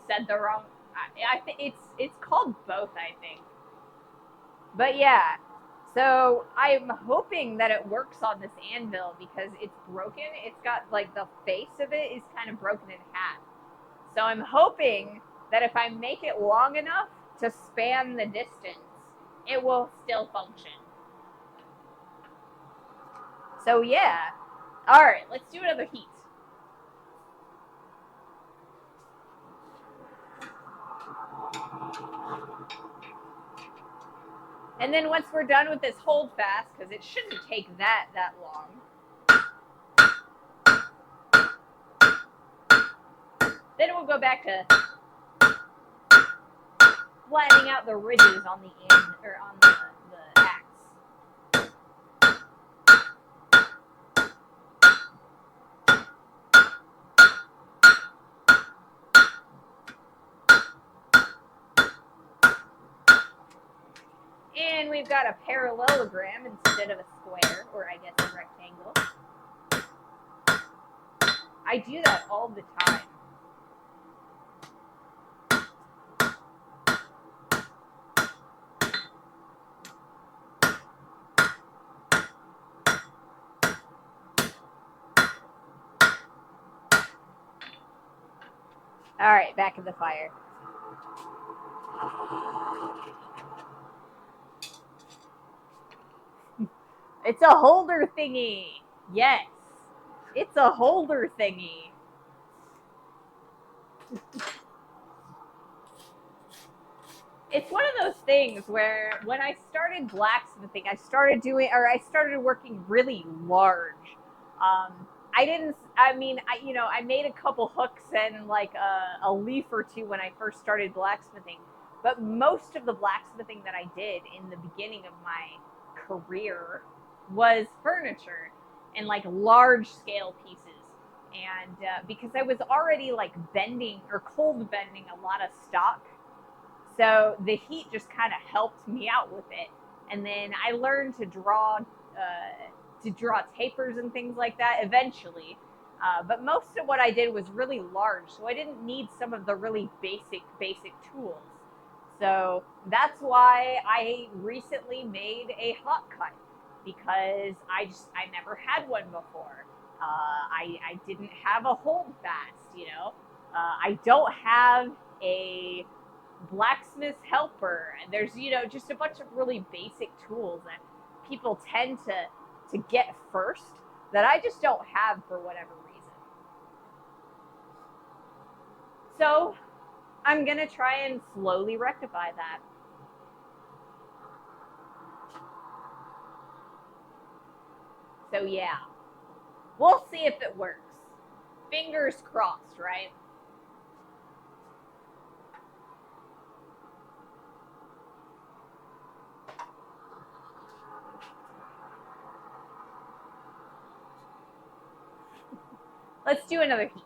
said the wrong. I think it's called both, I think. But yeah. So I'm hoping that it works on this anvil because it's broken. It's got like the face of it is kind of broken in half. So I'm hoping that if I make it long enough to span the distance, it will still function. So yeah. All right, let's do another heat. And then once we're done with this hold fast, because it shouldn't take that long, then we'll go back to flattening out the ridges on the end, or on the axe. And we've got a parallelogram instead of a square, or I guess a rectangle. I do that all the time. All right, back in the fire. It's a holder thingy. Yes, it's a holder thingy. It's one of those things where when I started blacksmithing, I started working really large. I made a couple hooks and like a leaf or two when I first started blacksmithing, But most of the blacksmithing that I did in the beginning of my career was furniture and like large scale pieces. And because I was already like bending or cold bending a lot of stock, so the heat just kind of helped me out with it. And then I learned to draw tapers and things like that eventually. But most of what I did was really large, so I didn't need some of the really basic tools. So that's why I recently made a hot cut, because I never had one before. I didn't have a hold fast, you know. I don't have a blacksmith helper, and there's, you know, just a bunch of really basic tools that people tend to get first that I just don't have for whatever reason. So I'm gonna try and slowly rectify that. So yeah, we'll see if it works. Fingers crossed, right? Let's do another heat.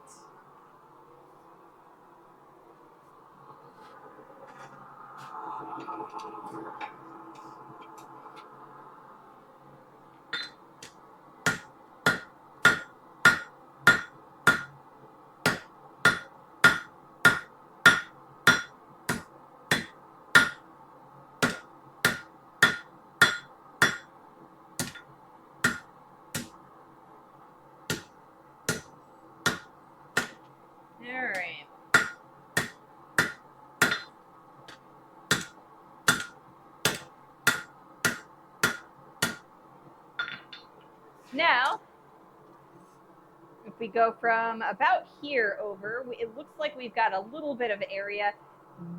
All right. Now, if we go from about here over, it looks like we've got a little bit of area.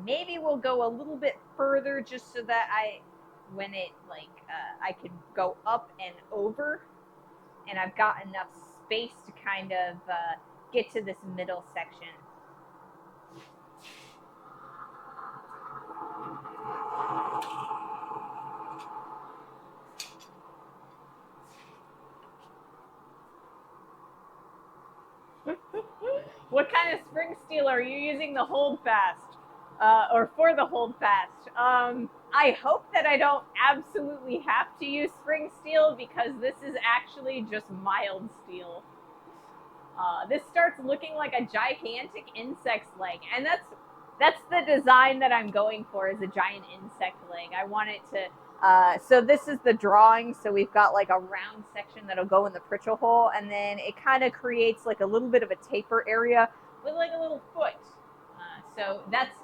Maybe we'll go a little bit further just so that when it I can go up and over, and I've got enough space to kind of get to this middle section. What kind of spring steel are you using the hold fast? Or for the hold fast? I hope that I don't absolutely have to use spring steel, because this is actually just mild steel. This starts looking like a gigantic insect's leg, and that's the design that I'm going for, is a giant insect leg. I want it to. So this is the drawing. So we've got like a round section that'll go in the pritchel hole, and then it kind of creates like a little bit of a taper area with like a little foot. So that's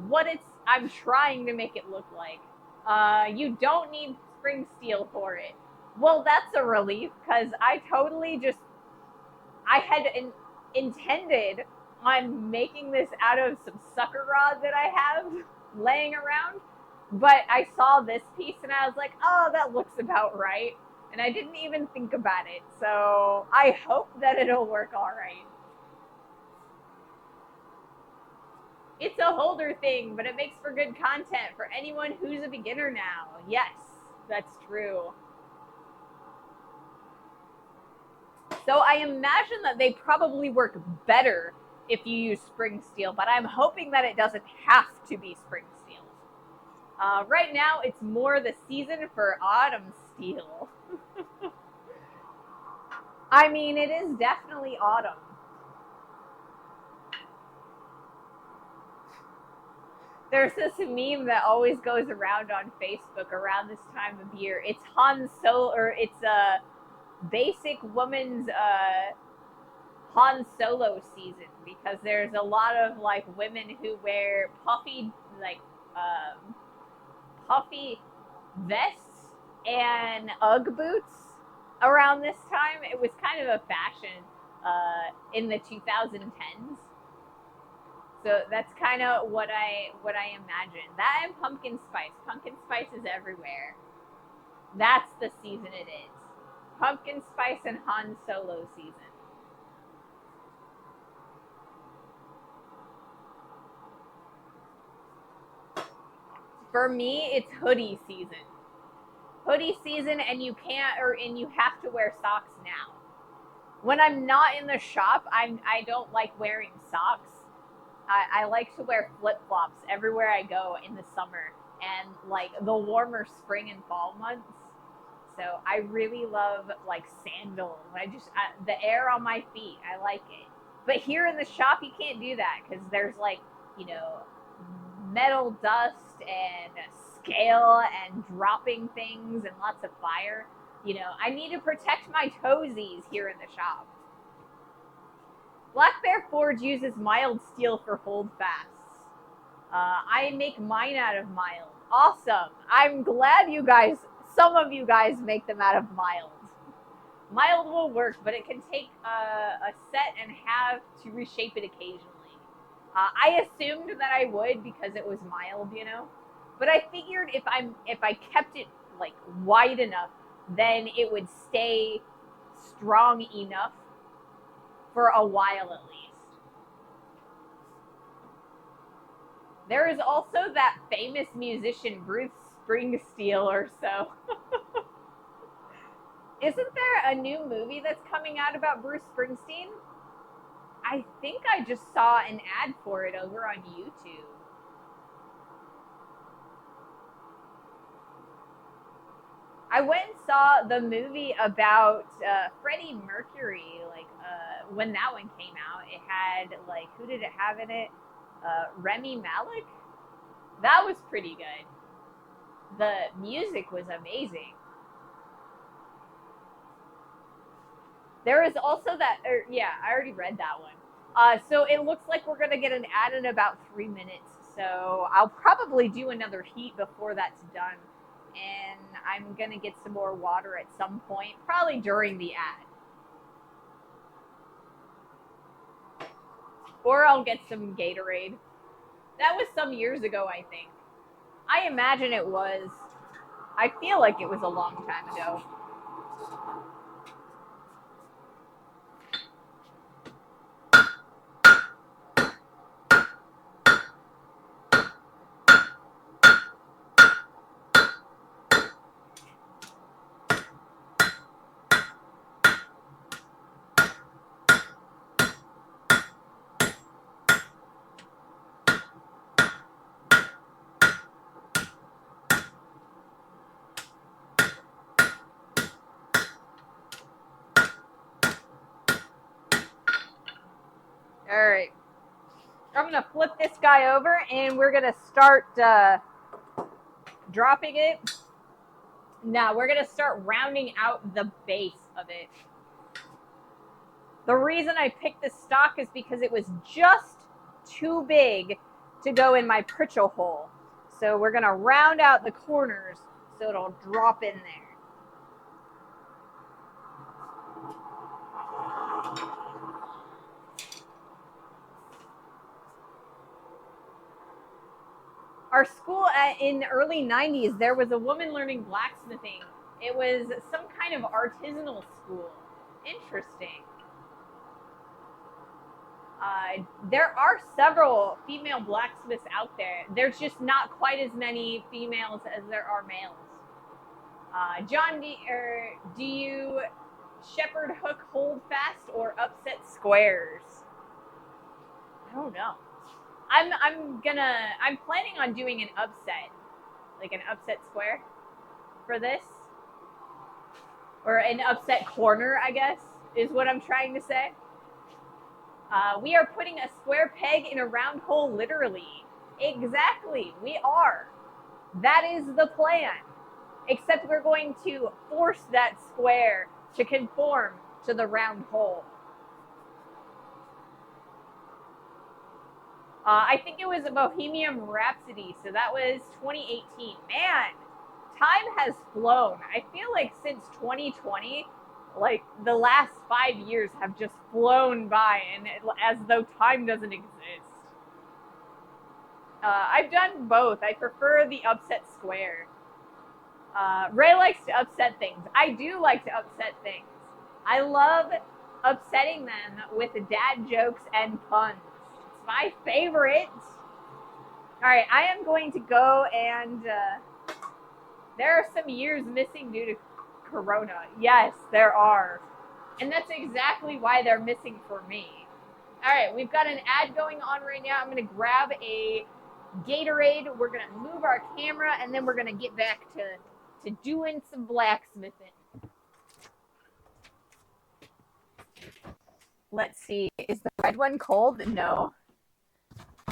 what I'm trying to make it look like. You don't need spring steel for it. Well, that's a relief, because I totally just I had intended on making this out of some sucker rod that I have laying around, but I saw this piece and I was like, oh, that looks about right. And I didn't even think about it. So I hope that it'll work all right. It's a holder thing, but it makes for good content for anyone who's a beginner now. Yes, that's true. So I imagine that they probably work better if you use spring steel, but I'm hoping that it doesn't have to be spring steel. Right now, it's more the season for autumn steel. I mean, it is definitely autumn. There's this meme that always goes around on Facebook around this time of year. It's Han Solo, or it's a basic woman's Han Solo season, because there's a lot of like women who wear puffy puffy vests and UGG boots around this time. It was kind of a fashion in the 2010s. So that's kind of what I imagine. That and pumpkin spice. Pumpkin spice is everywhere. That's the season it is. Pumpkin spice and Han Solo season. For me, it's hoodie season. Hoodie season, and you have to wear socks now. When I'm not in the shop, I don't like wearing socks. I like to wear flip flops everywhere I go in the summer and like the warmer spring and fall months. So I really love like sandals. The air on my feet, I like it. But here in the shop, you can't do that because there's like, you know, metal dust and scale and dropping things and lots of fire. You know, I need to protect my toesies here in the shop. Black Bear Forge uses mild steel for holdfasts. I make mine out of mild. Awesome. I'm glad some of you guys make them out of mild. Mild will work, but it can take a set and have to reshape it occasionally. I assumed that I would because it was mild, you know. But I figured if I kept it like wide enough, then it would stay strong enough for a while at least. There is also that famous musician Bruce Springsteen or so. Isn't there a new movie that's coming out about Bruce Springsteen? I think I just saw an ad for it over on YouTube. I went and saw the movie about Freddie Mercury, like when that one came out. It had like, who did it have in it? Remy Malek. That was pretty good. The music was amazing. There is also that, yeah, I already read that one. So it looks like we're going to get an ad in about 3 minutes. So I'll probably do another heat before that's done. And I'm going to get some more water at some point, probably during the ad. Or I'll get some Gatorade. That was some years ago, I think. I imagine it was. I feel like it was a long time ago. All right. I'm going to flip this guy over and we're going to start dropping it. Now we're going to start rounding out the base of it. The reason I picked this stock is because it was just too big to go in my Pritchell hole. So we're going to round out the corners so it'll drop in there. Our school in the early 90s, there was a woman learning blacksmithing. It was some kind of artisanal school. Interesting. There are several female blacksmiths out there. There's just not quite as many females as there are males. John, do you shepherd, hook, hold fast, or upset squares? I don't know. I'm planning on doing an upset, like an upset square for this, or an upset corner, I guess, is what I'm trying to say. We are putting a square peg in a round hole, literally. Exactly, we are. That is the plan. Except we're going to force that square to conform to the round hole. I think it was a Bohemian Rhapsody, so that was 2018. Man, time has flown. I feel like since 2020, like the last 5 years have just flown by, and as though time doesn't exist. I've done both. I prefer the upset square. Ray likes to upset things. I do like to upset things. I love upsetting them with dad jokes and puns. It's my favorite. All right, I am going to go and there are some years missing due to Corona. Yes, there are. And that's exactly why they're missing for me. All right, we've got an ad going on right now. I'm going to grab a Gatorade. We're going to move our camera, and then we're going to get back to doing some blacksmithing. Let's see. Is the red one cold? No.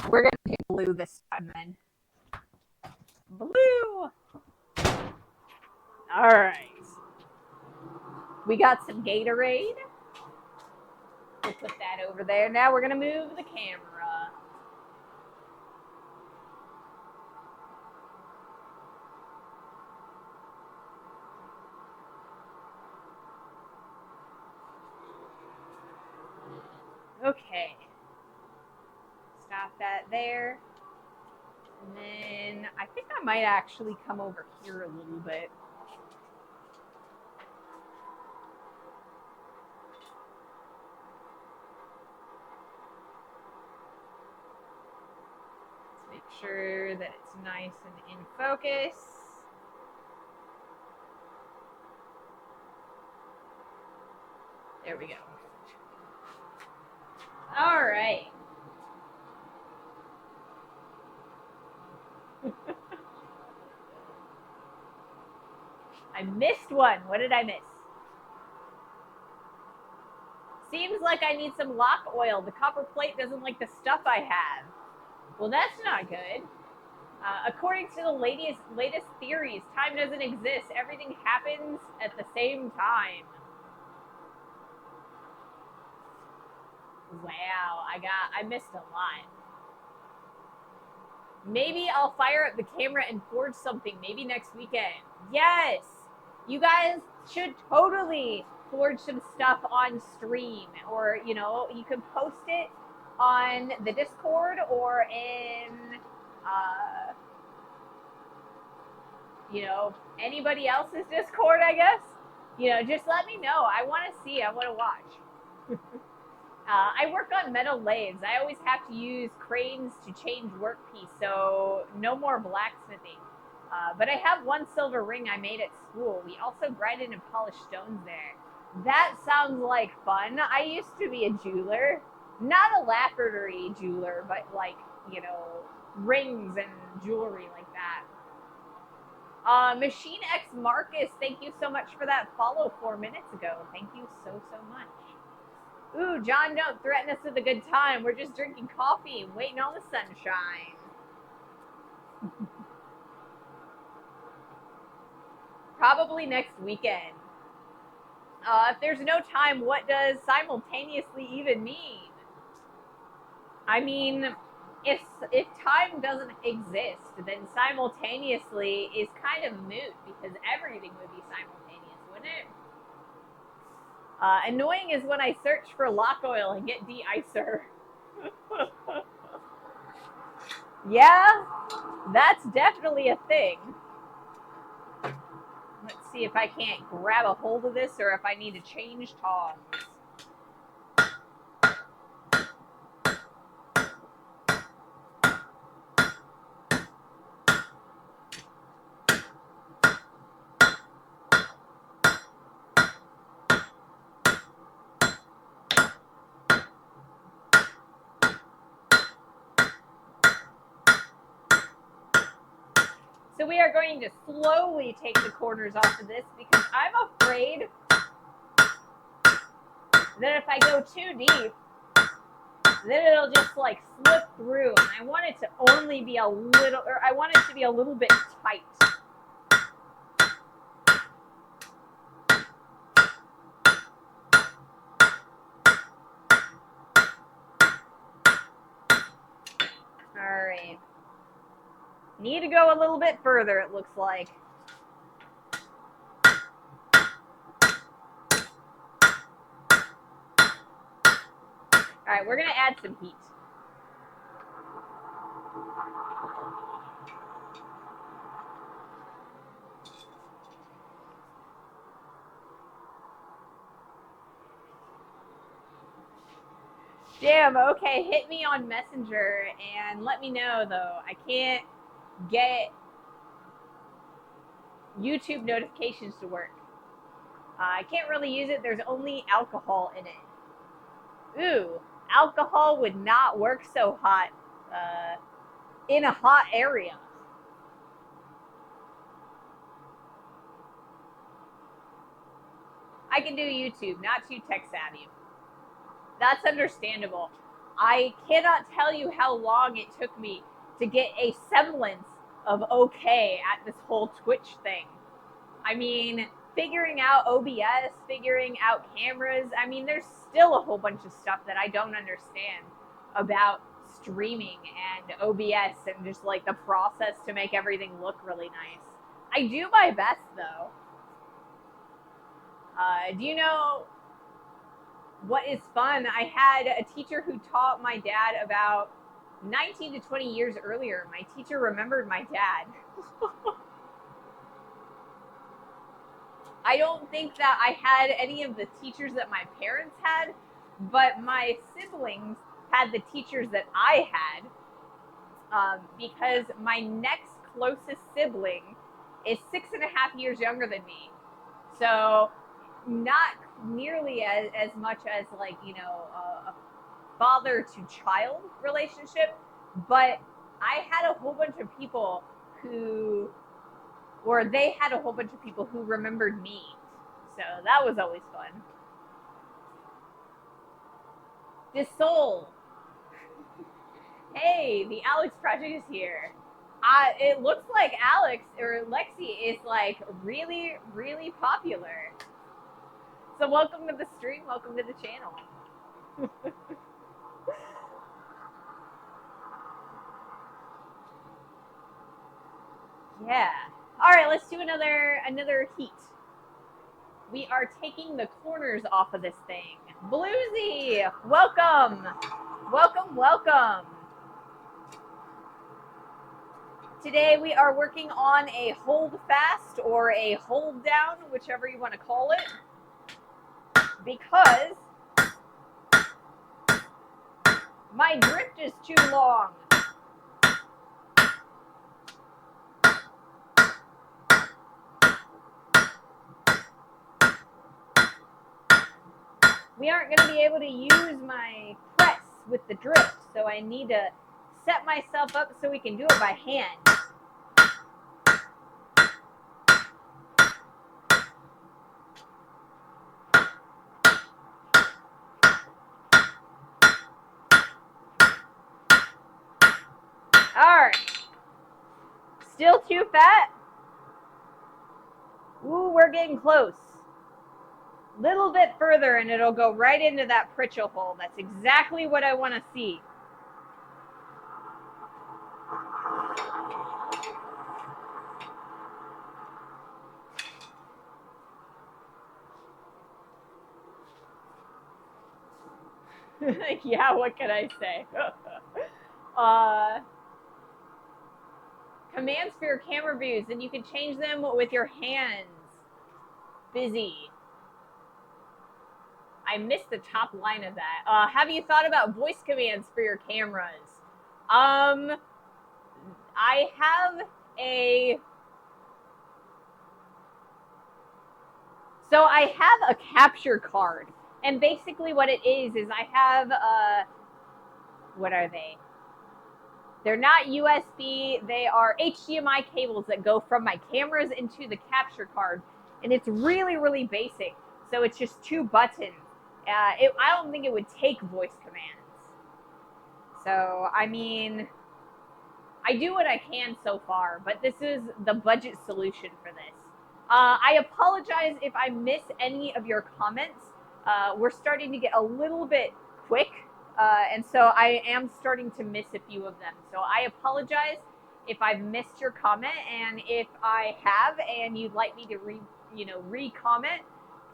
We're going to do blue this time then. Blue. All right. We got some Gatorade. We'll put that over there. Now we're going to move the camera. Okay. Stop that there. And then I think I might actually come over here a little bit. Let's make sure that it's nice and in focus. There we go. All right. I missed one. What did I miss? Seems like I need some lock oil. The copper plate doesn't like the stuff I have. Well, that's not good. According to the latest theories, time doesn't exist. Everything happens at the same time. Wow, I missed a lot. Maybe I'll fire up the camera and forge something maybe next weekend. Yes! You guys should totally forge some stuff on stream, or, you know, you can post it on the Discord or in, you know, anybody else's Discord, I guess. You know, just let me know. I want to see. I want to watch. I work on metal lathes. I always have to use cranes to change workpiece, so no more blacksmithing. But I have one silver ring I made at school. We also grinded and polished stones there. That sounds like fun. I used to be a jeweler. Not a lapidary jeweler, but like, you know, rings and jewelry like that. Machine X Marcus, thank you so much for that follow 4 minutes ago. Thank you so much. Ooh, John, don't threaten us with a good time. We're just drinking coffee and waiting on the sunshine. Probably next weekend. If there's no time, what does simultaneously even mean? I mean, if time doesn't exist, then simultaneously is kind of moot because everything would be simultaneous, wouldn't it? Annoying is when I search for lock oil and get de-icer. Yeah, that's definitely a thing. Let's see if I can't grab a hold of this or if I need to change tongs. So we are going to slowly take the corners off of this because I'm afraid that if I go too deep, then it'll just like slip through. And I want it to only be a little, or I want it to be a little bit tight. All right. Need to go a little bit further, it looks like. All right, we're going to add some heat. Damn, okay, hit me on Messenger and let me know, though. I can't get YouTube notifications to work. I can't really use it. There's only alcohol in it. Ooh, alcohol would not work so hot in a hot area. I can do YouTube, not too tech savvy. That's understandable. I cannot tell you how long it took me to get a semblance of okay at this whole Twitch thing. I mean, figuring out OBS, figuring out cameras. I mean, there's still a whole bunch of stuff that I don't understand about streaming and OBS and just like the process to make everything look really nice. I do my best though. Do you know what is fun? I had a teacher who taught my dad about 19 to 20 years earlier. My teacher remembered my dad. I don't think that I had any of the teachers that my parents had, but my siblings had the teachers that I had, because my next closest sibling is 6.5 years younger than me. So not nearly as much as like, you know, a father to child relationship, but I had a whole bunch of people they had a whole bunch of people who remembered me. So that was always fun. Dissoul. Hey, the Alex Project is here. It looks like Alex or Lexi is like really, really popular. So welcome to the stream, welcome to the channel. Yeah. All right, let's do another heat. We are taking the corners off of this thing. Bluesy, welcome. Welcome, welcome. Today we are working on a hold fast or a hold down, whichever you want to call it, because my drift is too long. We aren't going to be able to use my press with the drift, so I need to set myself up so we can do it by hand. All right. Still too fat? Ooh, we're getting close. Little bit further and it'll go right into that Pritchell hole. That's exactly what I want to see. Yeah, what can I say? Commands for your camera views, and you can change them with your hands. Busy. I missed the top line of that. Have you thought about voice commands for your cameras? I have a capture card, and basically what it is I have what are they? They're not USB, they are HDMI cables that go from my cameras into the capture card, and it's really, really basic. So it's just 2 buttons. I don't think it would take voice commands. So, I mean, I do what I can so far, but this is the budget solution for this. I apologize if I miss any of your comments. We're starting to get a little bit quick, and so I am starting to miss a few of them. So I apologize if I've missed your comment, and if I have and you'd like me to re-comment,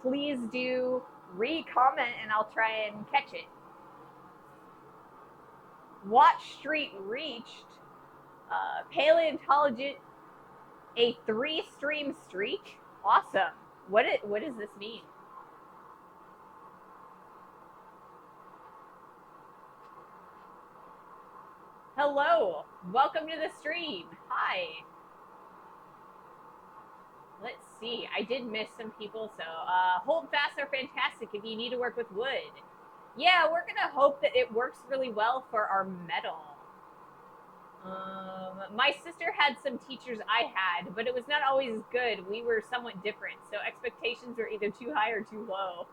please do re-comment and I'll try and catch it. Watch Street reached paleontologist a 3-stream streak. Awesome. What does this mean? Hello, welcome to the stream. Hi. Let's see. I did miss some people, so hold fast are fantastic if you need to work with wood. Yeah, we're gonna hope that it works really well for our metal. My sister had some teachers I had, but it was not always good. We were somewhat different, so expectations were either too high or too low.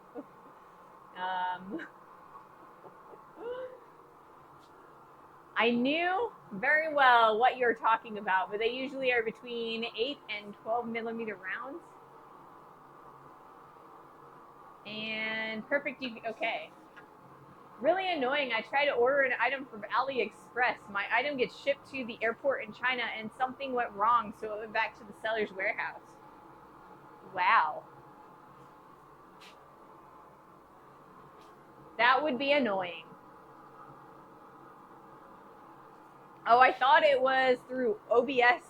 I knew very well what you're talking about, but they usually are between 8 and 12 millimeter rounds. And perfect, okay. Really annoying. I try to order an item from AliExpress. My item gets shipped to the airport in China and something went wrong, so it went back to the seller's warehouse. Wow. That would be annoying. Oh, I thought it was through OBS.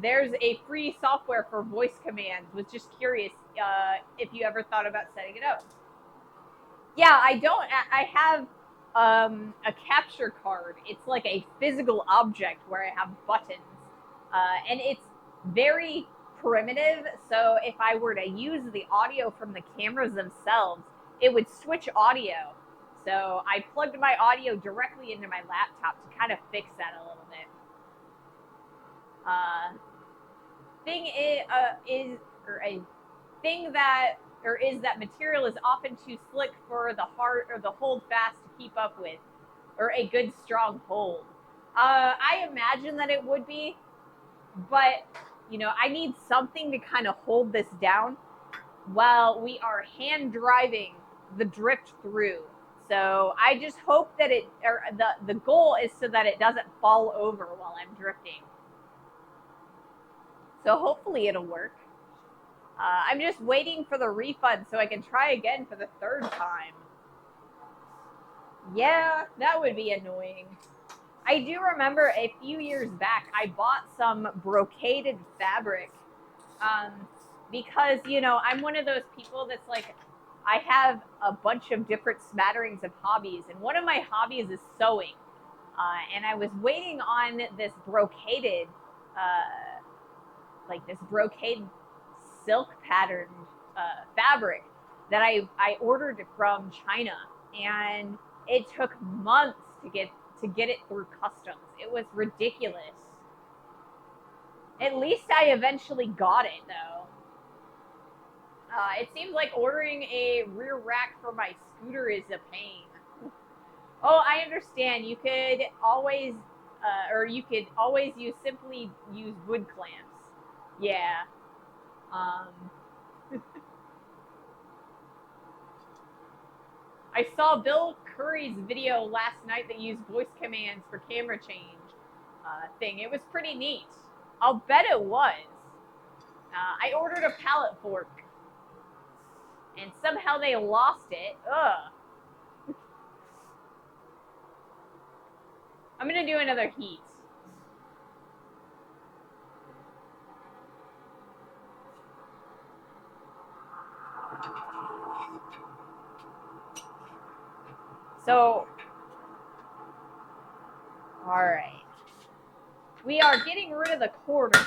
There's a free software for voice commands. Was just curious if you ever thought about setting it up. Yeah, I don't. I have a capture card. It's like a physical object where I have buttons, and it's very primitive. So if I were to use the audio from the cameras themselves, it would switch audio. So I plugged my audio directly into my laptop to kind of fix that a little bit. Is that material is often too slick for the hold fast to keep up with, or a good strong hold. I imagine that it would be, but I need something to kind of hold this down while we are hand driving the drift through. So I just hope that the goal is so that it doesn't fall over while I'm drifting. So hopefully it'll work. I'm just waiting for the refund so I can try again for the third time. Yeah, that would be annoying. I do remember a few years back, I bought some brocaded fabric because, I'm one of those people that's like, I have a bunch of different smatterings of hobbies, and one of my hobbies is sewing. And I was waiting on this brocaded, this brocade silk patterned fabric that I ordered from China, and it took months to get it through customs. It was ridiculous. At least I eventually got it, though. It seems like ordering a rear rack for my scooter is a pain. Oh, I understand. You could always simply use wood clamps. Yeah. I saw Bill Curry's video last night that used voice commands for camera change thing. It was pretty neat. I'll bet it was. I ordered a pallet fork, and somehow they lost it. Ugh. I'm gonna do another heat. So, all right. We are getting rid of the corners.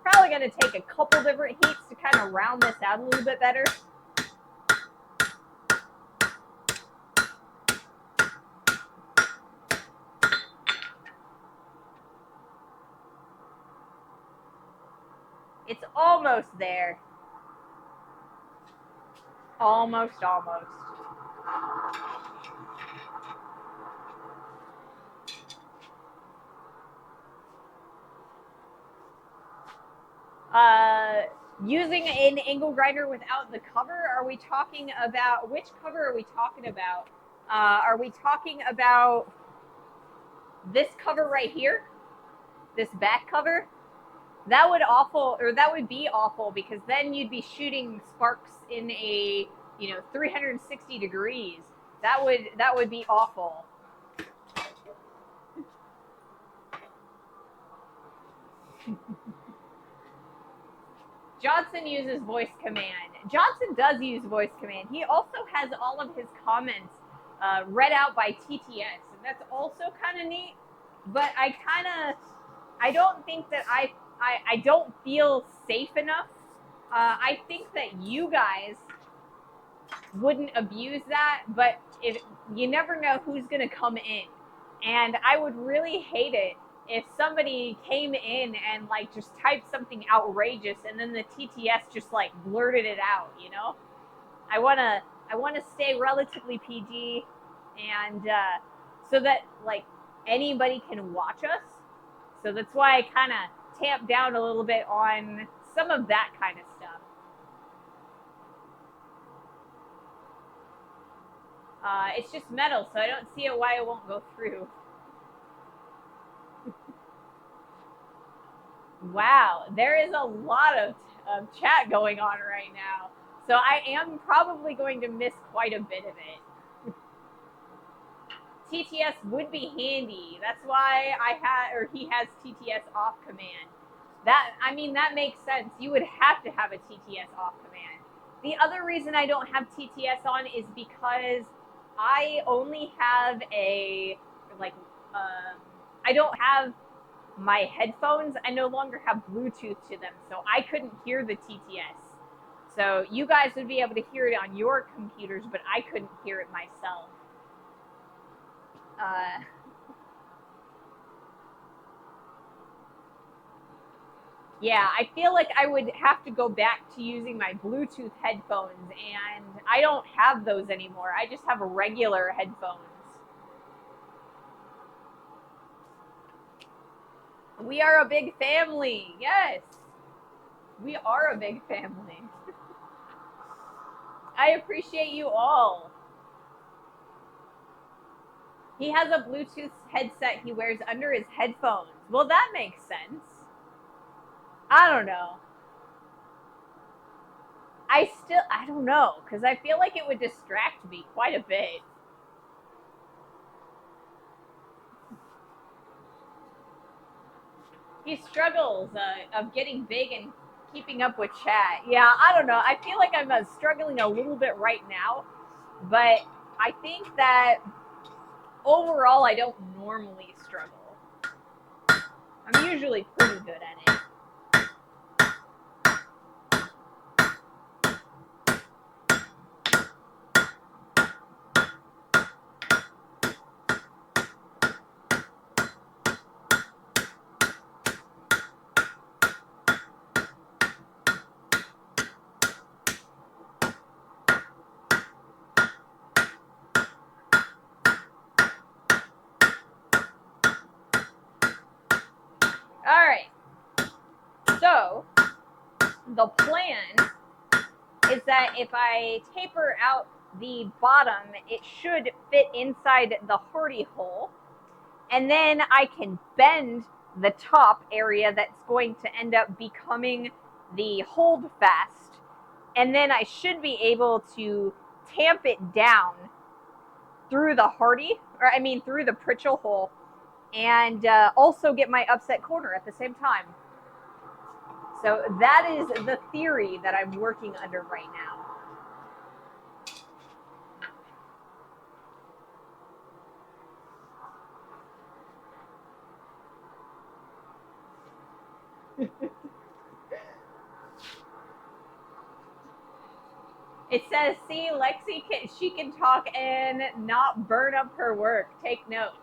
Probably going to take a couple different heats to kind of round this out a little bit better. It's almost there. Almost. Using an angle grinder without the cover? Are we talking about, which cover are we talking about? Are we talking about this cover right here, this back cover, that would be awful because then you'd be shooting sparks in a 360 degrees. That would be awful. Johnson uses voice command. Johnson does use voice command. He also has all of his comments read out by TTS, and that's also kind of neat. But I don't think that I don't feel safe enough. I think that you guys wouldn't abuse that, but if you never know who's gonna come in, and I would really hate it if somebody came in and like just typed something outrageous and then the TTS just like blurted it out, you know? I wanna stay relatively PG, and so that like anybody can watch us. So that's why I kind of tamp down a little bit on some of that kind of stuff. It's just metal, so I don't see why it won't go through. Wow, there is a lot of chat going on right now. So I am probably going to miss quite a bit of it. TTS would be handy. That's why he has TTS off command. That makes sense. You would have to have a TTS off command. The other reason I don't have TTS on is because I only have I don't have my headphones. I no longer have Bluetooth to them, so I couldn't hear the TTS. So you guys would be able to hear it on your computers, but I couldn't hear it myself. Yeah, I feel like I would have to go back to using my Bluetooth headphones, and I don't have those anymore. I just have regular headphones. We are a big family. Yes. We are a big family. I appreciate you all. He has a Bluetooth headset he wears under his headphones. Well, that makes sense. I don't know. I don't know, because I feel like it would distract me quite a bit. He struggles of getting big and keeping up with chat. Yeah, I don't know. I feel like I'm struggling a little bit right now, but I think that overall I don't normally struggle. I'm usually pretty good at it. All right. So the plan is that if I taper out the bottom, it should fit inside the hardy hole. And then I can bend the top area that's going to end up becoming the hold fast. And then I should be able to tamp it down through the through the Pritchell hole, and also get my upset corner at the same time. So that is the theory that I'm working under right now. It says, see, she can talk and not burn up her work. Take notes.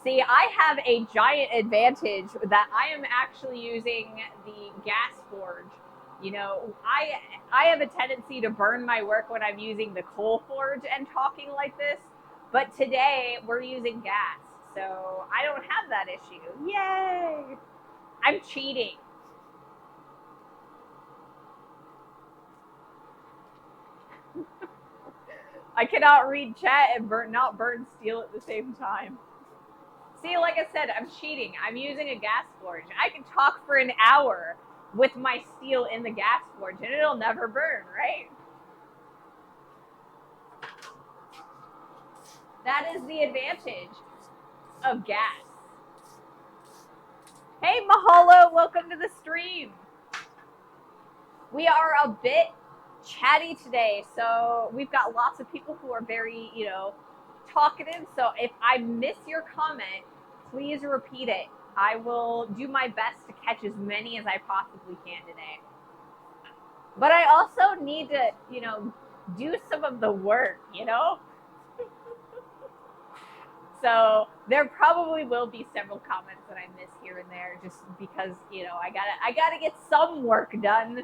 See, I have a giant advantage that I am actually using the gas forge. You know, I have a tendency to burn my work when I'm using the coal forge and talking like this, but today we're using gas, so I don't have that issue. Yay! I'm cheating. I cannot read chat and not burn steel at the same time. See, like I said, I'm cheating. I'm using a gas forge. I can talk for an hour with my steel in the gas forge and it'll never burn, right? That is the advantage of gas. Hey, Mahalo, welcome to the stream. We are a bit chatty today, so we've got lots of people who are very, talkative. So if I miss your comment, please repeat it. I will do my best to catch as many as I possibly can today. But I also need to, do some of the work, So there probably will be several comments that I miss here and there just because, I gotta get some work done.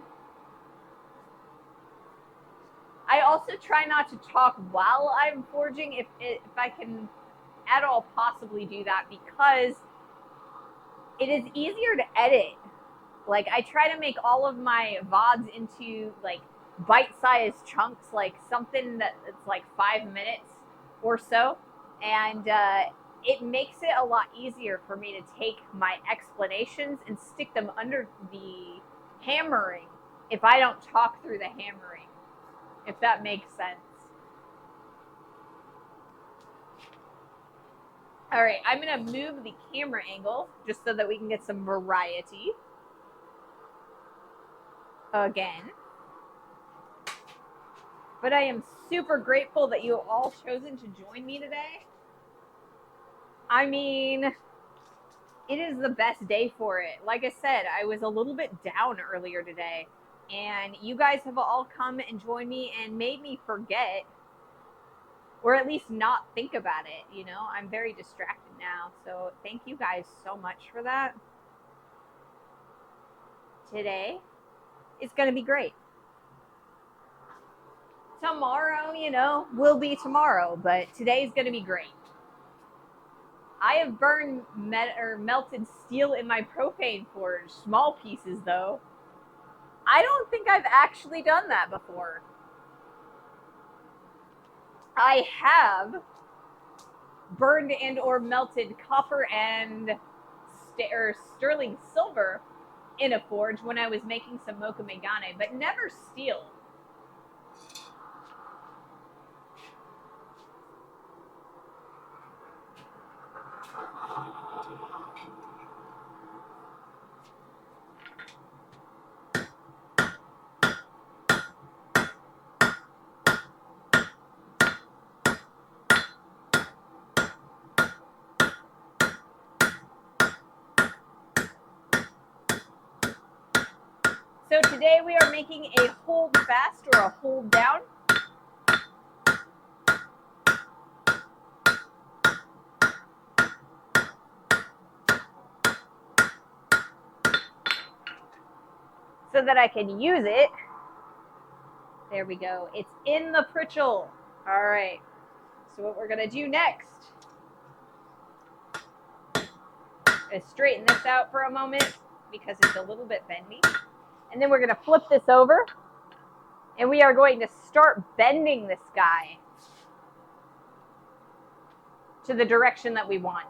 I also try not to talk while I'm forging if I can at all possibly do that, because it is easier to edit. Like, I try to make all of my VODs into like bite-sized chunks, like something that's like 5 minutes or so. And it makes it a lot easier for me to take my explanations and stick them under the hammering if I don't talk through the hammering, if that makes sense. All right, I'm gonna move the camera angle just so that we can get some variety. Again. But I am super grateful that you have all chosen to join me today. I mean, it is the best day for it. Like I said, I was a little bit down earlier today, and you guys have all come and joined me and made me forget, or at least not think about it. I'm very distracted now, so thank you guys so much for that. Today is going to be great. Tomorrow, will be tomorrow, but today's going to be great. I have burned melted steel in my propane forge. Small pieces, though. I don't think I've actually done that before. I have burned and or melted copper and sterling silver in a forge when I was making some mocha megane, but never steel. So today we are making a hold fast or a hold down. So that I can use it. There we go. It's in the pritchel. All right. So what we're going to do next is straighten this out for a moment because it's a little bit bendy. And then we're going to flip this over. And we are going to start bending this guy to the direction that we want.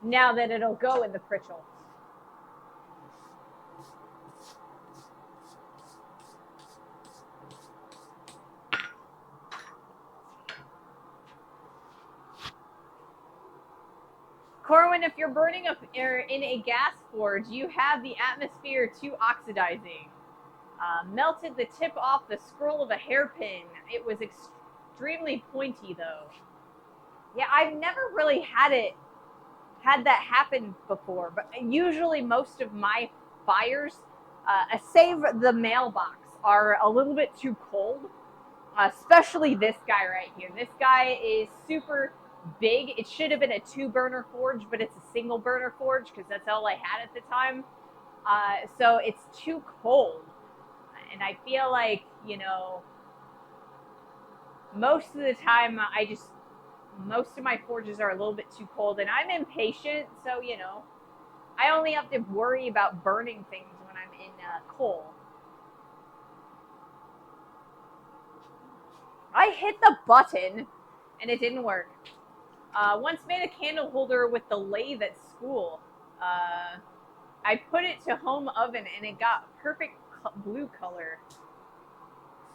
Now that it'll go in the pritchel. Corwin, if you're burning up air in a gas forge, you have the atmosphere to oxidizing. Melted the tip off the scroll of a hairpin. It was extremely pointy, though. Yeah, I've never really had that happen before, but usually most of my fires, save the mailbox, are a little bit too cold, especially this guy right here. This guy is super big. It should have been a 2-burner forge, but it's a single burner forge because that's all I had at the time. So it's too cold. And I feel like, most of the time most of my forges are a little bit too cold, and I'm impatient, so I only have to worry about burning things when I'm in coal. I hit the button and it didn't work. Once made a candle holder with the lathe at school. I put it to home oven and it got perfect blue color.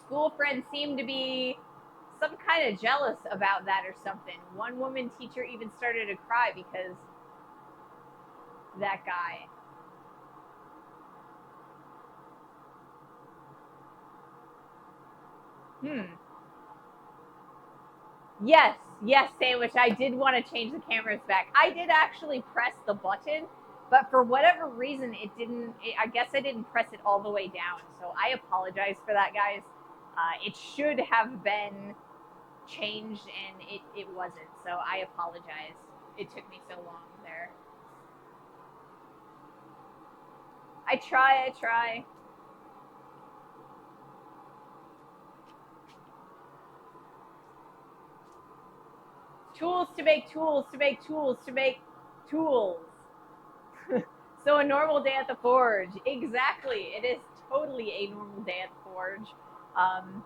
School friends seemed to be some kind of jealous about that or something. One woman teacher even started to cry because that guy. Yes, Sandwich. I did want to change the cameras back. I did actually press the button, but for whatever reason, it didn't. I guess I didn't press it all the way down. So I apologize for that, guys. It should have been changed, and it wasn't. So I apologize. It took me so long there. I try. Tools to make tools to make tools to make tools. So a normal day at the forge. Exactly. It is totally a normal day at the forge. Um,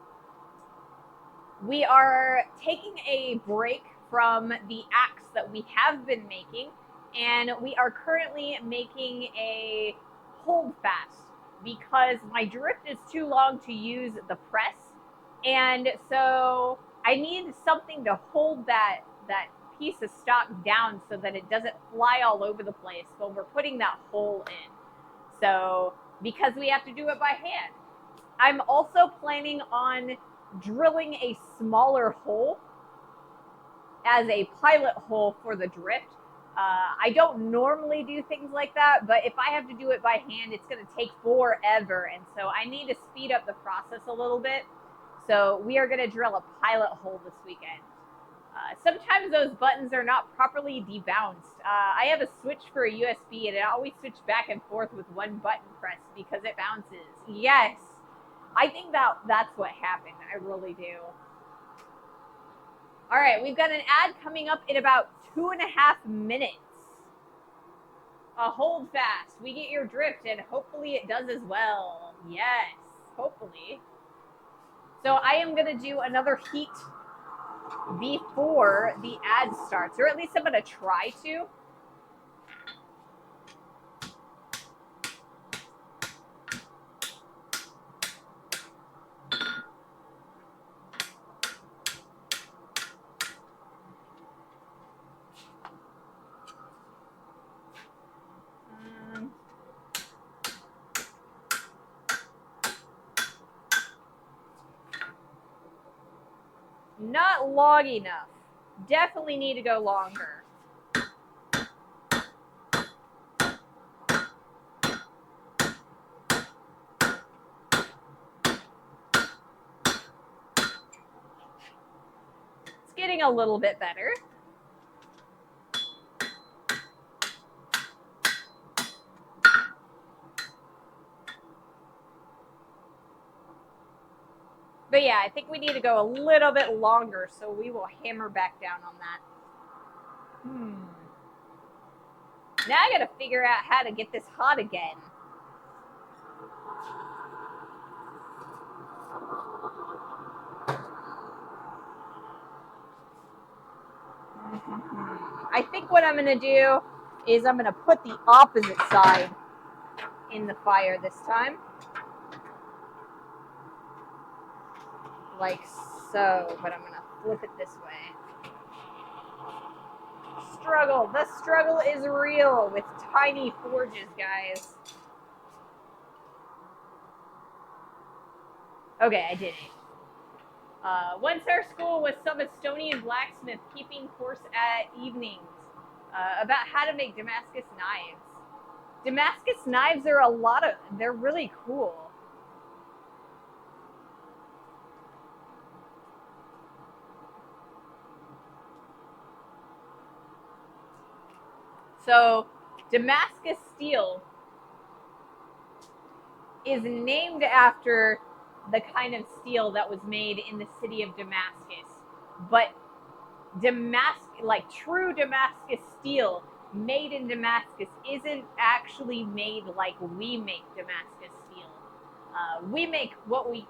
we are taking a break from the axe that we have been making, and we are currently making a hold fast because my drift is too long to use the press, and so I need something to hold that piece of stock down so that it doesn't fly all over the place when we're putting that hole in. So because we have to do it by hand. I'm also planning on drilling a smaller hole as a pilot hole for the drift. I don't normally do things like that, but if I have to do it by hand, it's going to take forever. And so I need to speed up the process a little bit. So we are going to drill a pilot hole this weekend. Sometimes those buttons are not properly debounced. I have a switch for a USB, and I always switch back and forth with one button press because it bounces. Yes, I think that's what happened. I really do. All right, we've got an ad coming up in about 2.5 minutes. Hold fast. We get your drift, and hopefully it does as well. Yes, hopefully. So I am going to do another heat before the ad starts, or at least I'm going to try to. Not long enough. Definitely need to go longer. It's getting a little bit better. But yeah, I think we need to go a little bit longer, so we will hammer back down on that. Now I gotta figure out how to get this hot again. I think what I'm gonna do is I'm gonna put the opposite side in the fire this time. Like so, but I'm gonna flip it this way. Struggle. The struggle is real with tiny forges, guys. Okay, I did it. Once our school was some Estonian blacksmith keeping course at evenings about how to make Damascus knives. Damascus knives are they're really cool. So Damascus steel is named after the kind of steel that was made in the city of Damascus. But true Damascus steel made in Damascus isn't actually made like we make Damascus steel. We make what we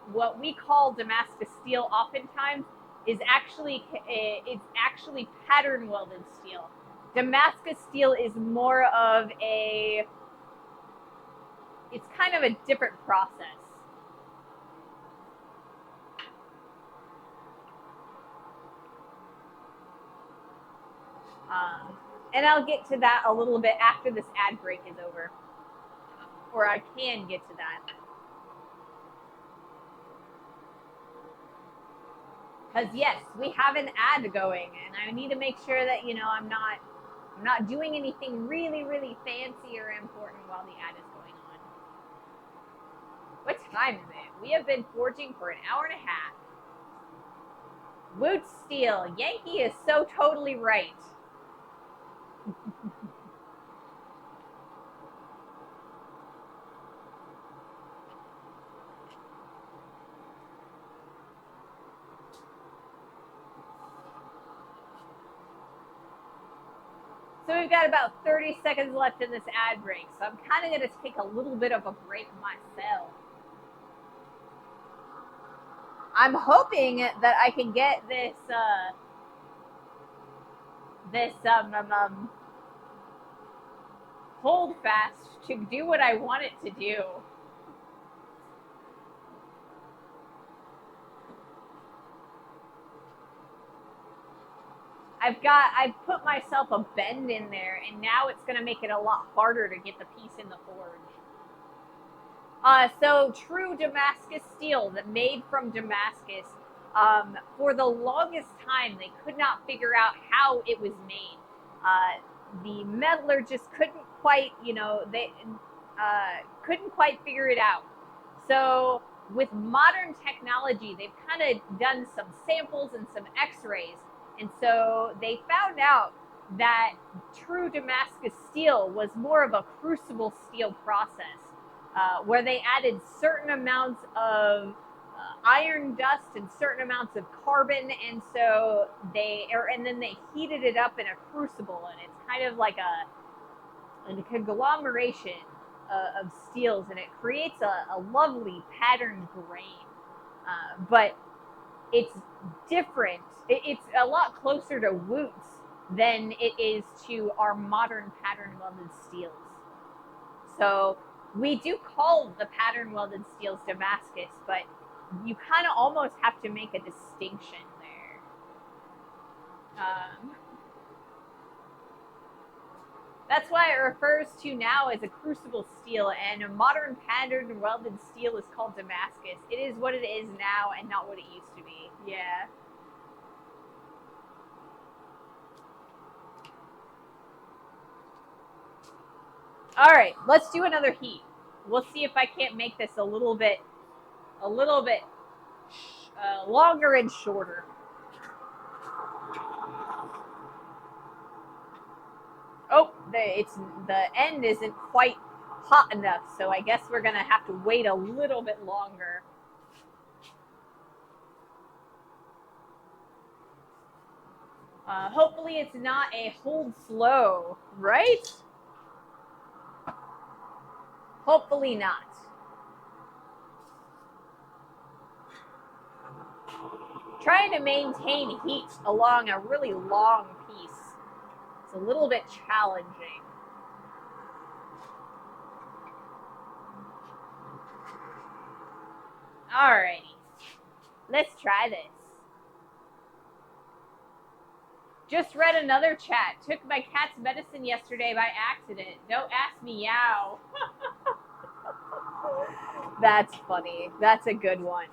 call Damascus steel. Oftentimes, it's actually pattern welded steel. Damascus steel is more of a, it's kind of a different process. And I'll get to that a little bit after this ad break is over. Or I can get to that. Because yes, we have an ad going, and I need to make sure that, you know, I'm not doing anything really, really fancy or important while the ad is going on. What time is it? We have been forging for an hour and a half. Woot Steel, Yankee is so totally right. So we've got about 30 seconds left in this ad break, so I'm kind of going to take a little bit of a break myself. I'm hoping that I can get this hold fast to do what I want it to do. I've put myself a bend in there, and now it's going to make it a lot harder to get the piece in the forge. So true Damascus steel that made from Damascus, for the longest time, they could not figure out how it was made. The meddler just couldn't quite, couldn't quite figure it out. So with modern technology, they've kind of done some samples and some x-rays. And so they found out that true Damascus steel was more of a crucible steel process, where they added certain amounts of iron dust and certain amounts of carbon, and so and then they heated it up in a crucible, and it's kind of like a conglomeration of steels, and it creates a lovely patterned grain. But it's different. It's a lot closer to Woots than it is to our modern pattern welded steels. So we do call the pattern welded steels Damascus, but you kind of almost have to make a distinction there. That's why it refers to now as a crucible steel, and a modern pattern welded steel is called Damascus. It is what it is now and not what it used to be. Yeah. All right, let's do another heat. We'll see if I can't make this a little bit longer and shorter. Oh, the end isn't quite hot enough, so I guess we're gonna have to wait a little bit longer. Hopefully it's not a hold slow, right? Hopefully not. Trying to maintain heat along a really long piece, it's a little bit challenging. Alrighty, let's try this. Just read another chat. Took my cat's medicine yesterday by accident. Don't ask me how. That's funny. That's a good one.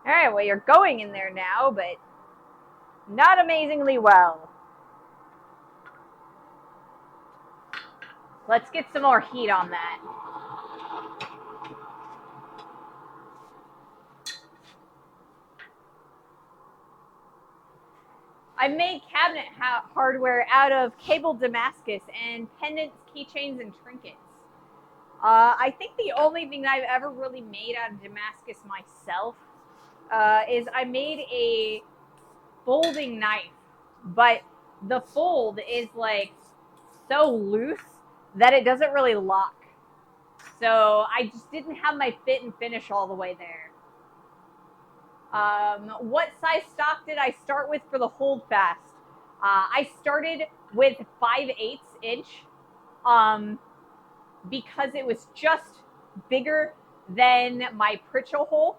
All right, well, you're going in there now, but not amazingly well. Let's get some more heat on that. I made cabinet hardware out of cable Damascus and pendants, keychains, and trinkets. I think the only thing that I've ever really made out of Damascus myself is I made a folding knife, but the fold is like so loose that it doesn't really lock. So I just didn't have my fit and finish all the way there. What size stock did I start with for the hold fast? I started with 5/8 inch because it was just bigger than my Pritchell hole.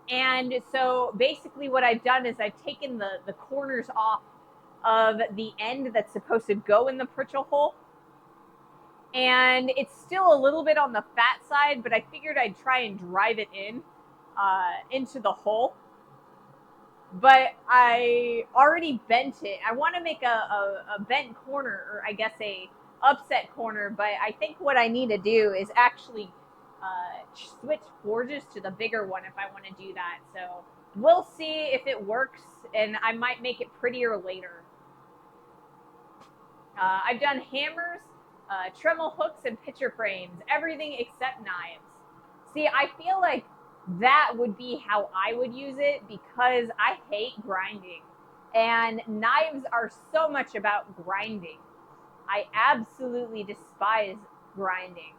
And so basically what I've done is I've taken the corners off of the end that's supposed to go in the Pritchell hole. And it's still a little bit on the fat side, but I figured I'd try and drive it into the hole. But I already bent it. I want to make a bent corner, or I guess a upset corner, but I think what I need to do is actually switch forges to the bigger one if I want to do that. So we'll see if it works, and I might make it prettier later. I've done hammers, Dremel hooks, and picture frames, everything except knives. See, I feel like that would be how I would use it because I hate grinding. And knives are so much about grinding. I absolutely despise grinding.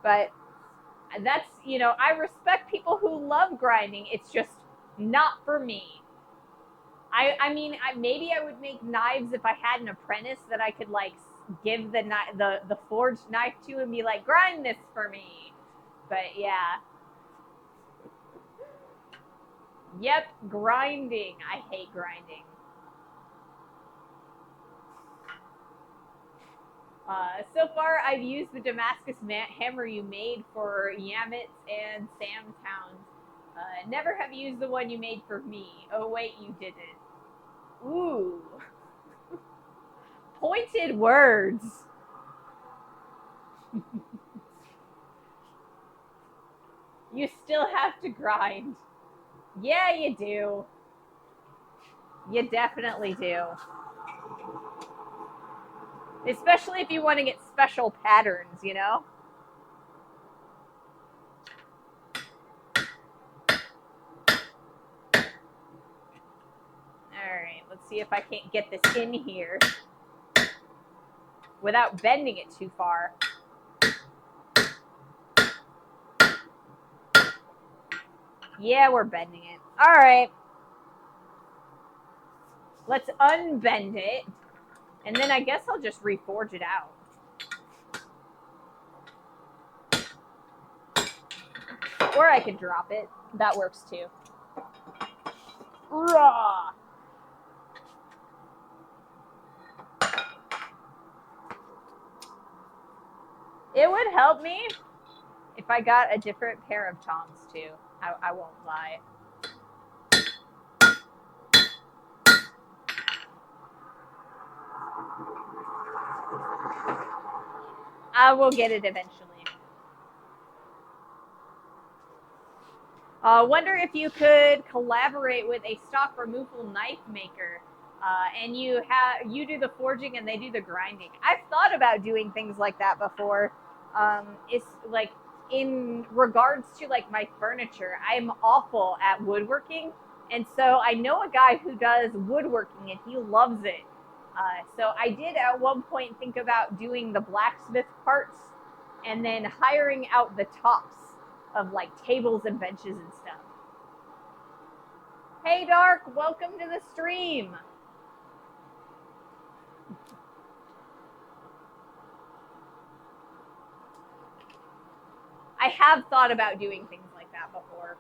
But that's, I respect people who love grinding. It's just not for me. I mean, maybe I would make knives if I had an apprentice that I could like give the forged knife to and be like, grind this for me. But yeah. Yep, grinding. I hate grinding. So far, I've used the Damascus hammer you made for Yamitz and Sam Towns. Never have used the one you made for me. Oh, wait, you didn't. Ooh. Pointed words. You still have to grind. Yeah, you do. You definitely do. Especially if you want to get special patterns, you know? Alright, let's see if I can't get this in here without bending it too far. Yeah, we're bending it. Alright. Let's unbend it. And then I guess I'll just reforge it out. Or I could drop it. That works too. Raw. It would help me if I got a different pair of tongs too. I won't lie. I will get it eventually. Wonder if you could collaborate with a stock removal knife maker, and you do the forging and they do the grinding. I've thought about doing things like that before. It's like in regards to like my furniture, I'm awful at woodworking, and so I know a guy who does woodworking and he loves it. So I did at one point think about doing the blacksmith parts and then hiring out the tops of like tables and benches and stuff. Hey Dark, welcome to the stream. I have thought about doing things like that before.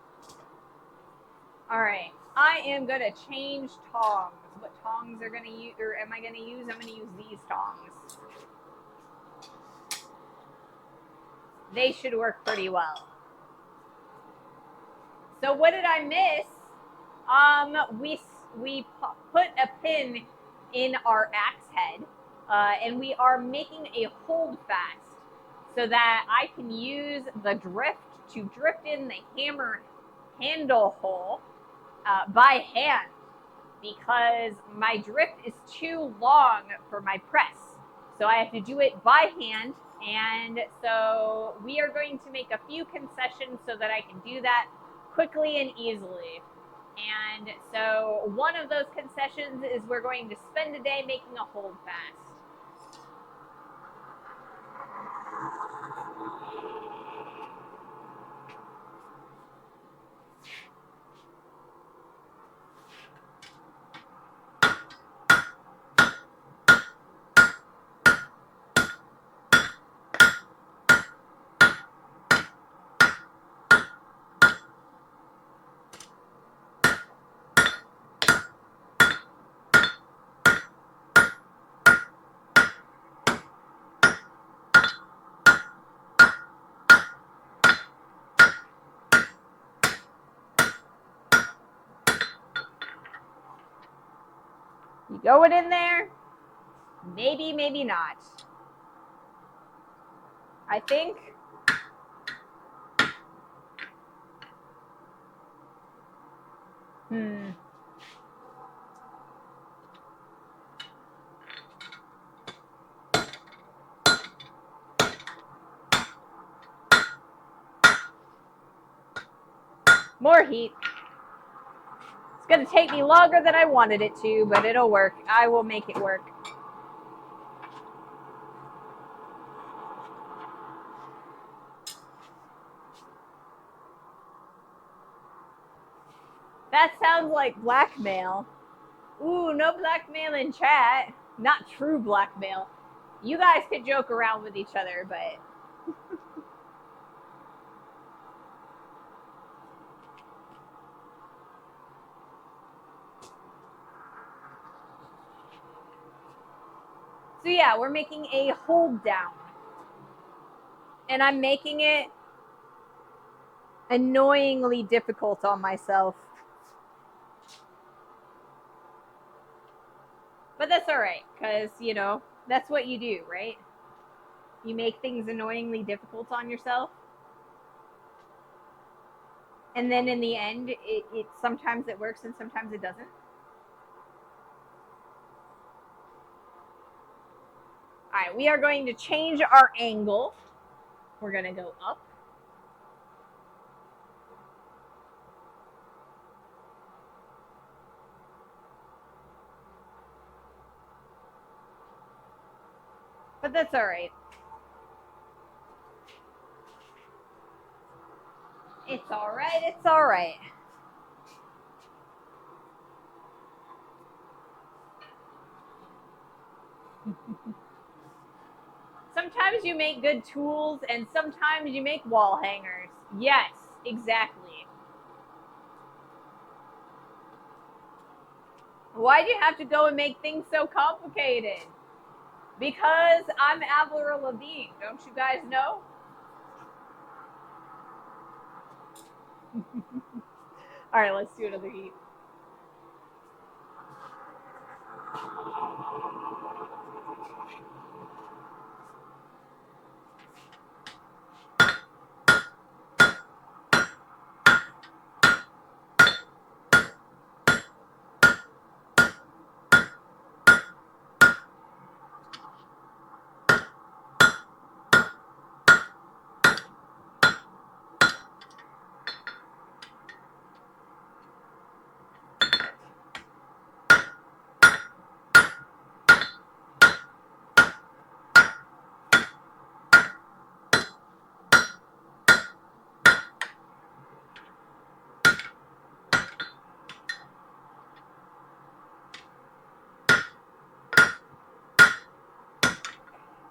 All right, I am gonna change tongs. What tongs are gonna use, or am I gonna use? I'm gonna use these tongs. They should work pretty well. So what did I miss? We put a pin in our axe head, and we are making a hold fast so that I can use the drift to drift in the hammer handle hole by hand, because my drift is too long for my press. So I have to do it by hand. And so we are going to make a few concessions so that I can do that quickly and easily. And so one of those concessions is we're going to spend a day making a hold fast. You going in there? Maybe, maybe not. I think. More heat. It's going to take me longer than I wanted it to, but it'll work. I will make it work. That sounds like blackmail. Ooh, no blackmail in chat. Not true blackmail. You guys could joke around with each other, but... So yeah, we're making a hold down. And I'm making it annoyingly difficult on myself. But that's alright, because, you know, that's what you do, right? You make things annoyingly difficult on yourself. And then in the end, it sometimes it works and sometimes it doesn't. Alright, we are going to change our angle. We're going to go up. But that's alright. It's alright, it's alright. Sometimes you make good tools and sometimes you make wall hangers. Yes, exactly. Why'd you have to go and make things so complicated? Because I'm Avril Lavigne, don't you guys know? All right, let's do another heat.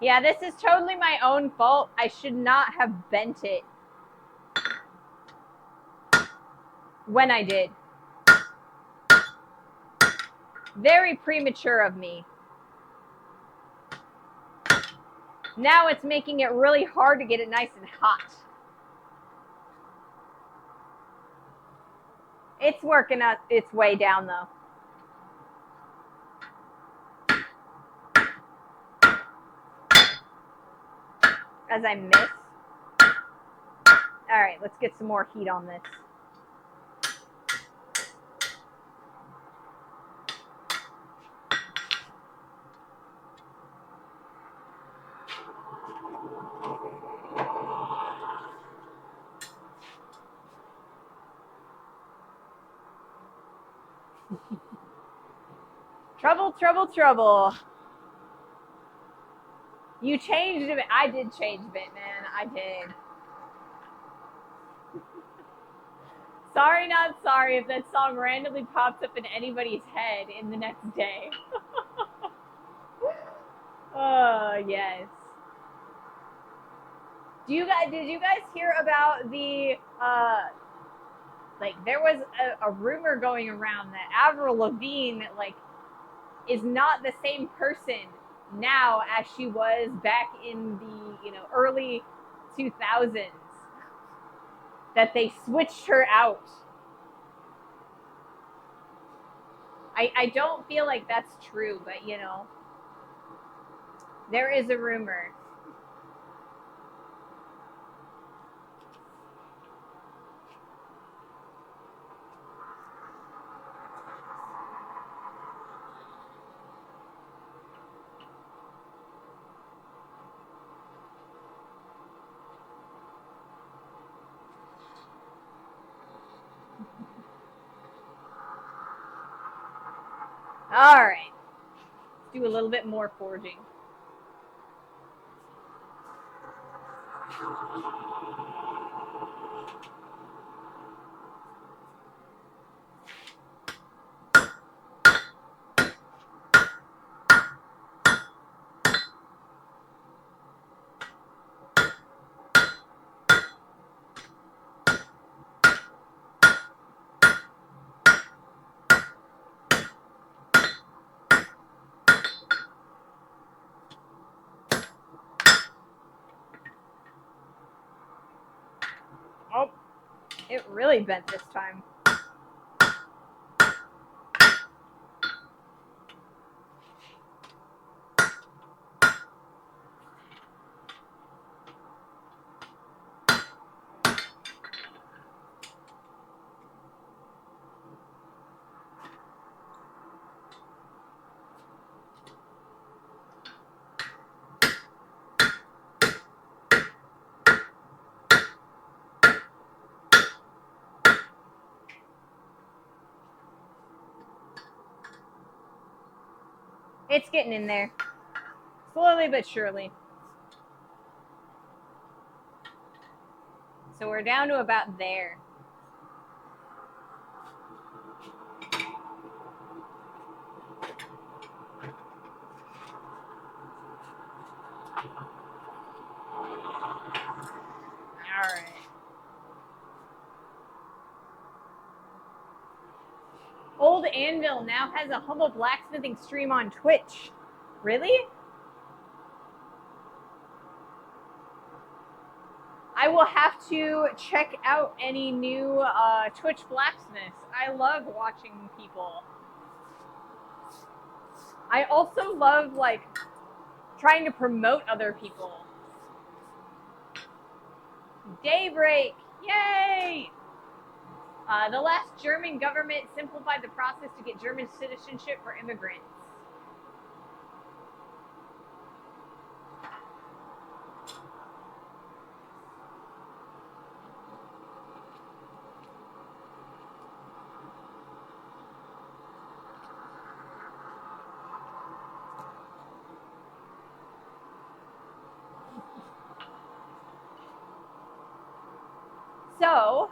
Yeah, this is totally my own fault. I should not have bent it when I did. Very premature of me. Now it's making it really hard to get it nice and hot. It's working out its way down, though. As I miss. All right, let's get some more heat on this. Trouble, trouble, trouble. You changed a bit. I did change a bit, man. I did. Sorry, not sorry if that song randomly pops up in anybody's head in the next day. Oh, yes. Did you guys hear about the, like, there was a rumor going around that Avril Lavigne, like, is not the same person now as she was back in the, early 2000s. That they switched her out. I don't feel like that's true, but there is a rumor. All right. Let's do a little bit more forging. Oh, it really bent this time. It's getting in there. Slowly but surely. So we're down to about there. All right. Old Anvil now has a humble blacksmithing stream on Twitch. Really? I will have to check out any new Twitch blacksmiths. I love watching people. I also love, like, trying to promote other people. Daybreak! Yay! The last German government simplified the process to get German citizenship for immigrants. So,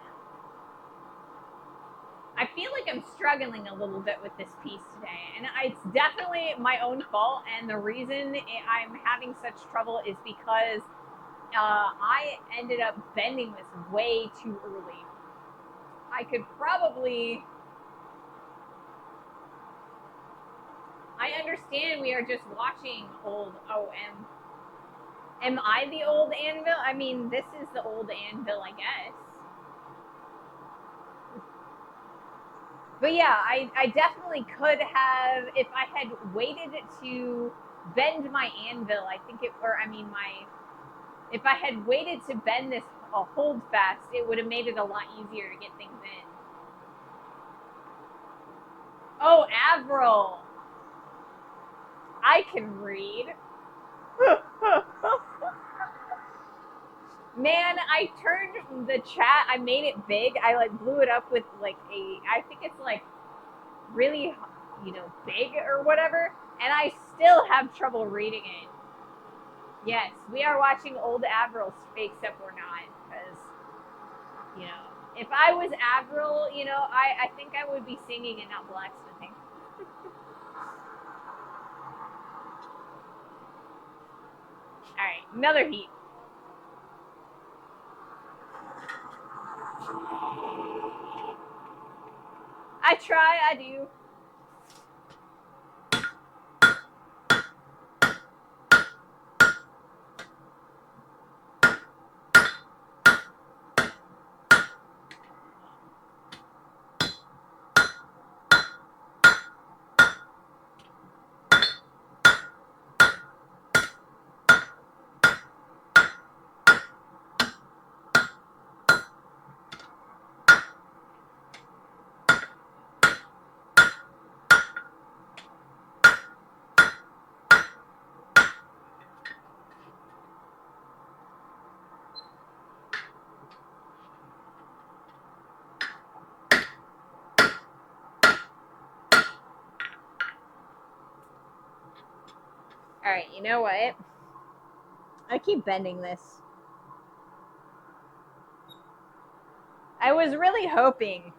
I feel like I'm struggling a little bit with this piece today, and it's definitely my own fault, and the reason I'm having such trouble is because I ended up bending this way too early. I could probably... I understand we are just watching old OM. Am I the old anvil? I mean, this is the old anvil, I guess. But yeah, I definitely could have, if I had waited to bend my anvil, I think it, or I mean if I had waited to bend this a hold fast, it would have made it a lot easier to get things in. Oh, Avril. I can read. Man, I turned the chat, I made it big. I like blew it up with like I think it's like really, big or whatever. And I still have trouble reading it. Yes, we are watching old Avril, except we're not. Because, if I was Avril, I think I would be singing and not blacksmithing. All right, another heat. I try, I do. All right, you know what? I keep bending this. I was really hoping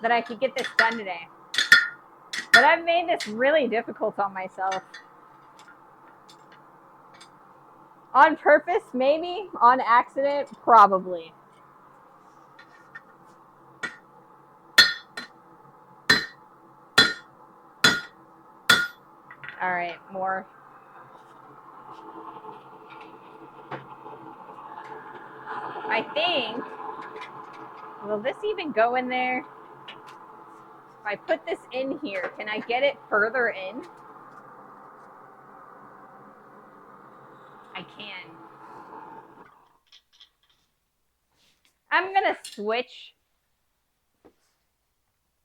that I could get this done today. But I've made this really difficult on myself. On purpose, maybe. On accident, probably. All right, more. I think, will this even go in there? If I put this in here, can I get it further in? I can. I'm gonna switch.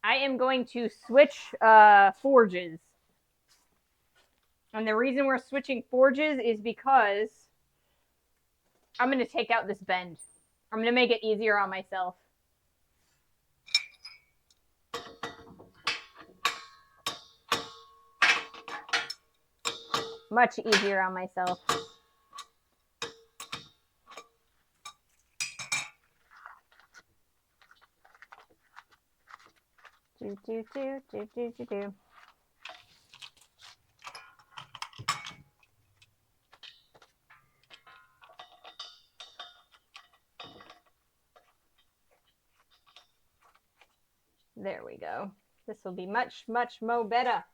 I am going to switch forges. And the reason we're switching forges is because I'm going to take out this bend. I'm going to make it easier on myself. Much easier on myself. Do. There we go. This will be much, much more better.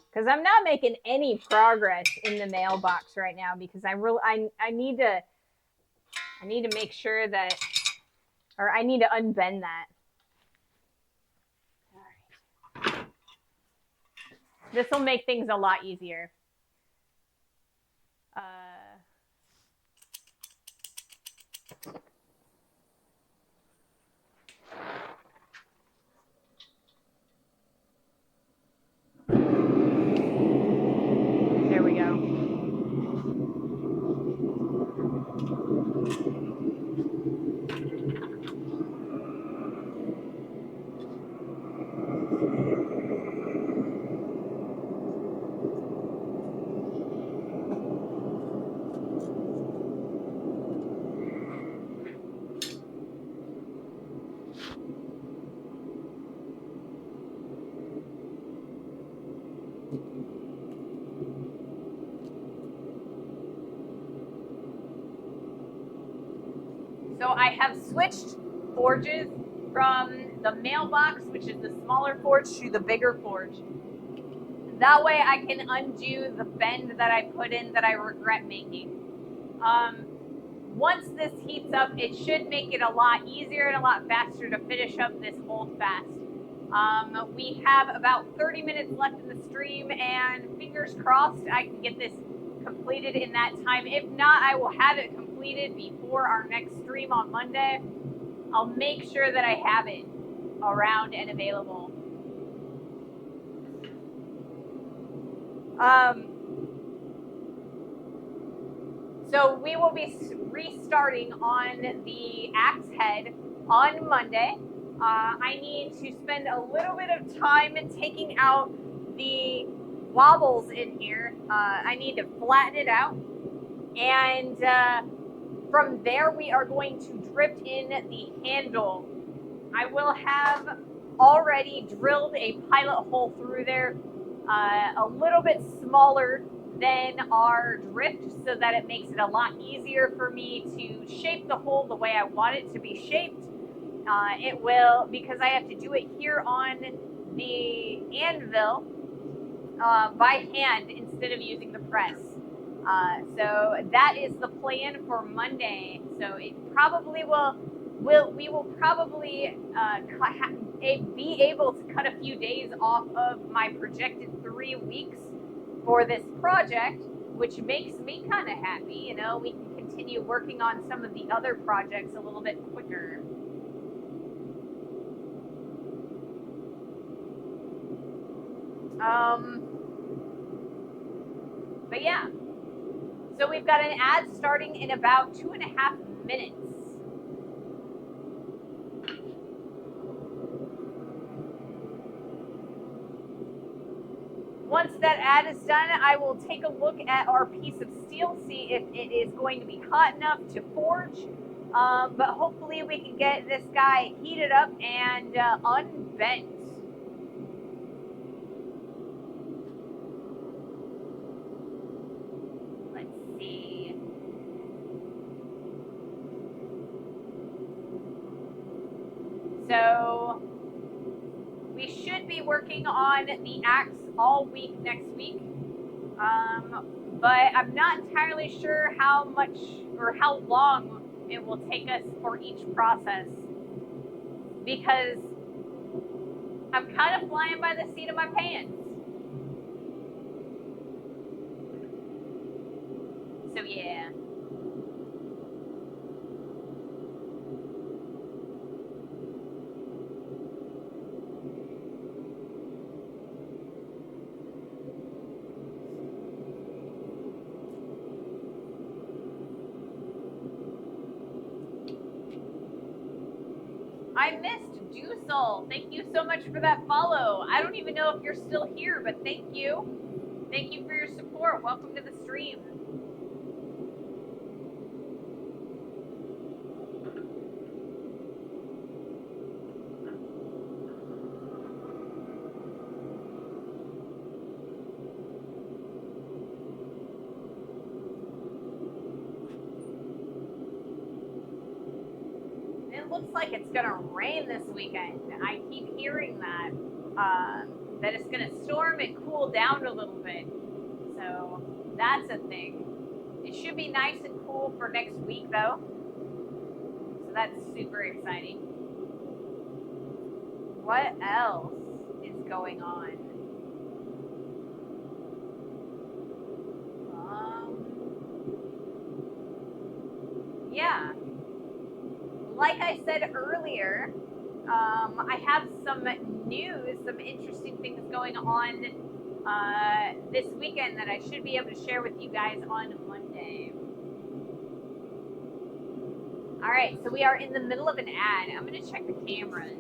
Because I'm not making any progress in the mailbox right now because I need to make sure that, or I need to unbend that. All right. This will make things a lot easier. There we go. So I have switched forges from the mailbox, which is the smaller forge, to the bigger forge. That way I can undo the bend that I put in that I regret making. Once this heats up, it should make it a lot easier and a lot faster to finish up this hold fast. We have about 30 minutes left in the stream, and fingers crossed I can get this completed in that time. If not, I will have it completed before our next stream on Monday. I'll make sure that I have it around and available. So we will be restarting on the axe head on Monday. I need to spend a little bit of time taking out the wobbles in here. I need to flatten it out. And from there, we are going to drift in the handle. I will have already drilled a pilot hole through there, a little bit smaller than our drift, so that it makes it a lot easier for me to shape the hole the way I want it to be shaped. It will, because I have to do it here on the anvil by hand instead of using the press. So that is the plan for Monday. So it probably we will probably be able to cut a few days off of my projected 3 weeks for this project, which makes me kind of happy. You know, we can continue working on some of the other projects a little bit quicker. But yeah, so we've got an ad starting in about 2.5 minutes. Once that ad is done, I will take a look at our piece of steel, see if it is going to be hot enough to forge. But hopefully we can get this guy heated up and unbent. Let's see. So we should be working on the axe all week next week. But I'm not entirely sure how much or how long it will take us for each process, because I'm kind of flying by the seat of my pants. So yeah. I missed Dusel. Thank you so much for that follow. I don't even know if you're still here, but thank you. Thank you for your support. Welcome to the stream. It looks like it's gonna rain this weekend. I keep hearing that. That it's gonna storm and cool down a little bit. So that's a thing. It should be nice and cool for next week though. So that's super exciting. What else is going on? Yeah. Like I said earlier, I have some news, some interesting things going on this weekend that I should be able to share with you guys on Monday. All right, so we are in the middle of an ad. I'm going to check the cameras.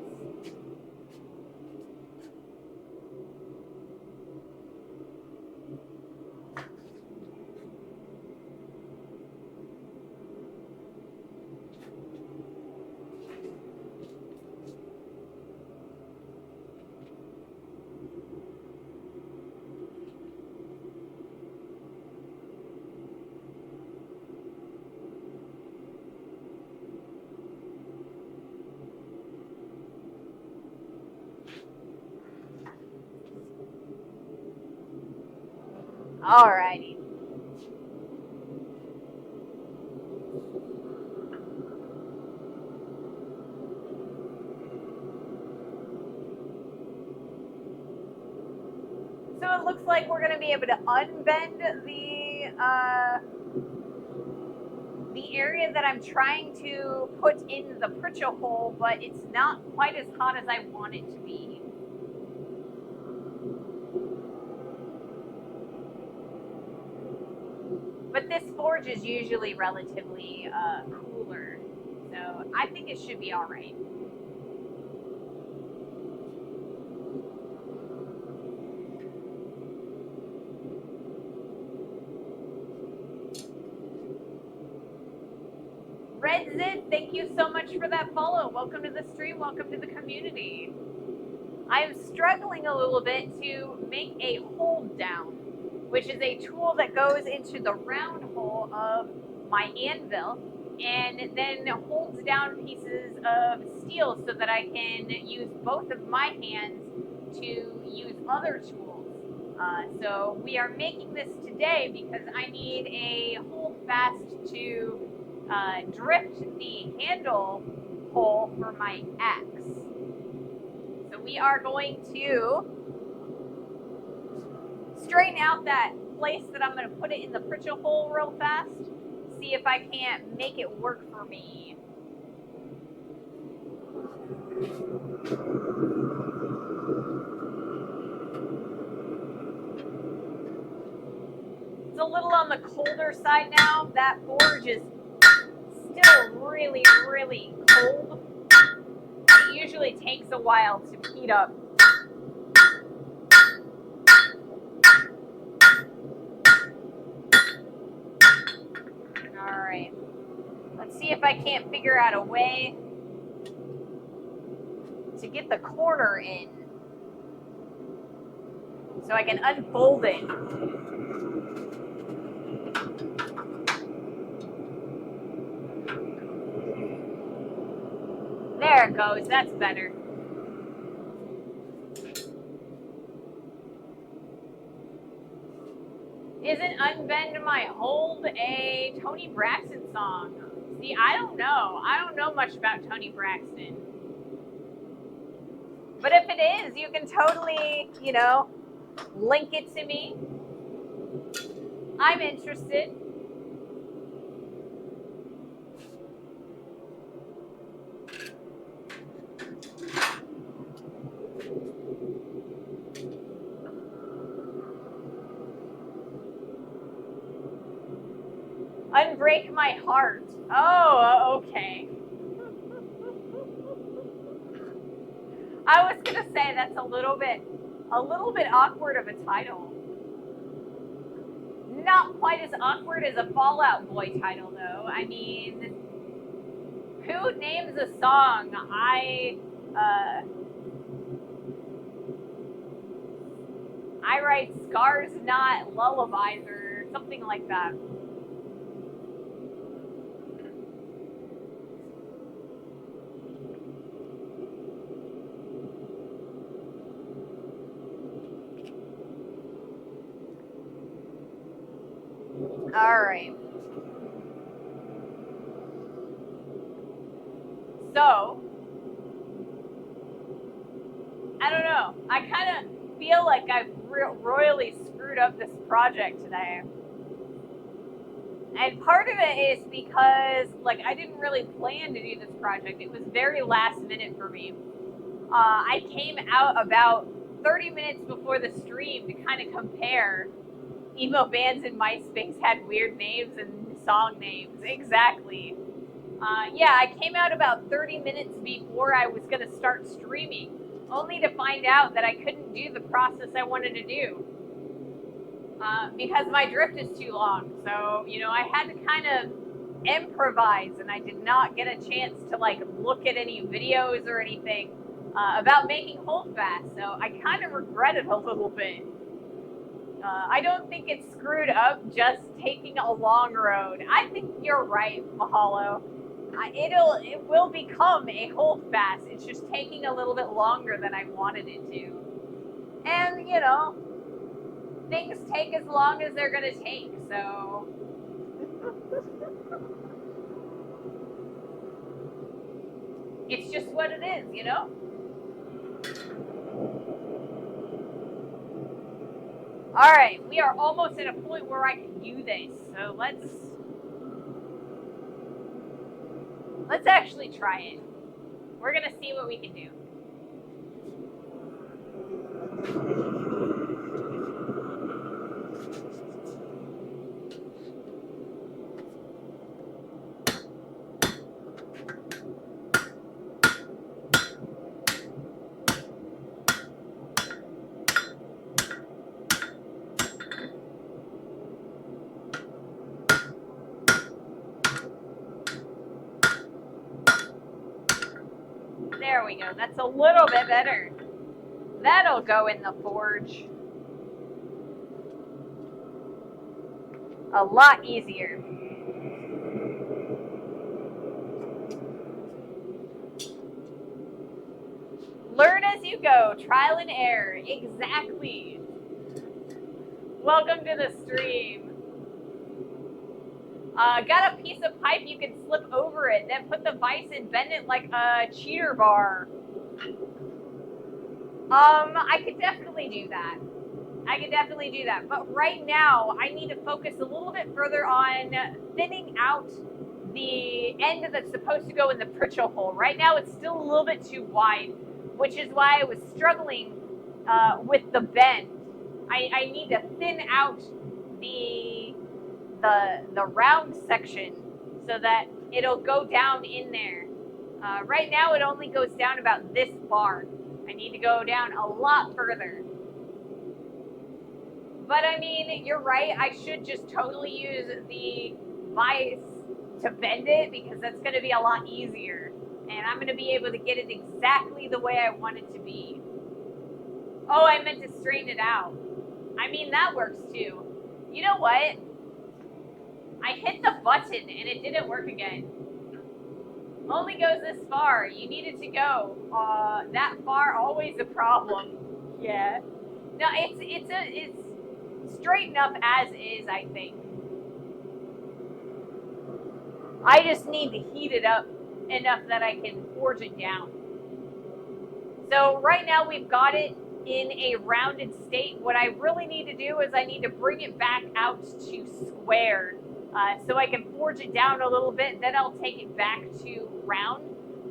Alrighty. So it looks like we're going to be able to unbend the area that I'm trying to put in the pritchel hole, but it's not quite as hot as I want it to be. But this forge is usually relatively cooler, so I think it should be all right. Red Zid, thank you so much for that follow. Welcome to the stream. Welcome to the community. I am struggling a little bit to make a hold down, which is a tool that goes into the round hole of my anvil and then holds down pieces of steel so that I can use both of my hands to use other tools. So we are making this today because I need a hold fast to drift the handle hole for my axe. So we are going to straighten out that place that I'm going to put it in the pritchel hole real fast. See if I can't make it work for me. It's a little on the colder side now. That forge is still really, really cold. It usually takes a while to heat up. All right. Let's see if I can't figure out a way to get the corner in so I can unfold it. There it goes. That's better. Isn't Unbend My Hold a Tony Braxton song? See, I don't know. I don't know much about Tony Braxton. But if it is, you can totally, link it to me. I'm interested. Unbreak My Heart. Oh, okay. I was gonna say that's a little bit awkward of a title. Not quite as awkward as a Fall Out Boy title, though. I mean, who names a song I write scars, not lullabies, or something like that. All right. So, I don't know. I kind of feel like I've royally screwed up this project today. And part of it is because, I didn't really plan to do this project. It was very last minute for me. I came out about 30 minutes before the stream to kind of compare. Emo bands in MySpace had weird names and song names. Exactly. Yeah, I came out about 30 minutes before I was going to start streaming, only to find out that I couldn't do the process I wanted to do. Because my drift is too long. So, I had to kind of improvise, and I did not get a chance to look at any videos or anything about making holdfast. So I kind of regret it a little bit. I don't think it's screwed up just taking a long road. I think you're right, Mahalo. It will become a holdfast. It's just taking a little bit longer than I wanted it to. And, things take as long as they're gonna take, so. It's just what it is, you know? Alright, we are almost at a point where I can do this, so let's actually try it. We're gonna see what we can do. There we go. That's a little bit better. That'll go in the forge. A lot easier. Learn as you go. Trial and error. Exactly. Welcome to the stream. Got a piece of pipe you can slip over it, then put the vise and bend it like a cheater bar. I could definitely do that. But right now, I need to focus a little bit further on thinning out the end that's supposed to go in the Pritchell hole. Right now, it's still a little bit too wide, which is why I was struggling with the bend. I need to thin out the round section so that it'll go down in there. Right now, it only goes down about this far. I need to go down a lot further. But I mean, you're right. I should just totally use the vise to bend it because that's going to be a lot easier. And I'm going to be able to get it exactly the way I want it to be. Oh, I meant to straighten it out. I mean, that works too. You know what? I hit the button and it didn't work again. Only goes this far. You needed to go that far. Always a problem. Yeah. No, it's straight enough as is, I think. I just need to heat it up enough that I can forge it down. So right now we've got it in a rounded state. What I really need to do is I need to bring it back out to square so I can forge it down a little bit. Then I'll take it back to round.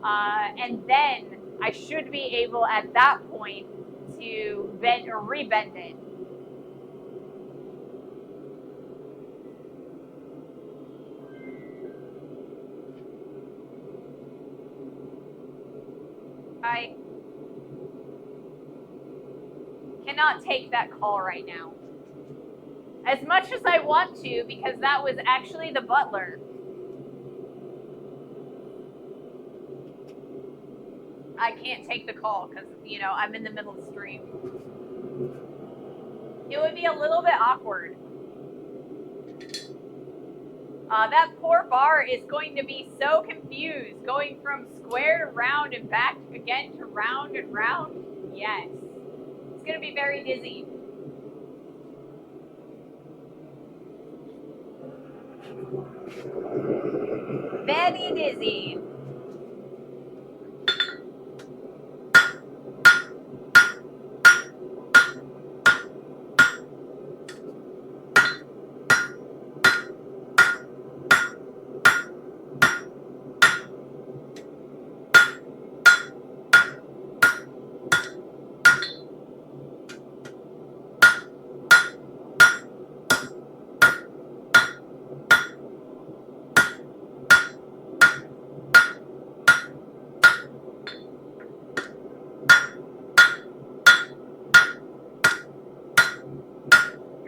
And then I should be able at that point to bend or rebend it. I cannot take that call right now. As much as I want to, because that was actually the butler. I can't take the call because, you know, I'm in the middle of the stream. It would be a little bit awkward. That poor bar is going to be so confused, going from square to round and back again to round and round. Yes. It's going to be very dizzy. Very dizzy.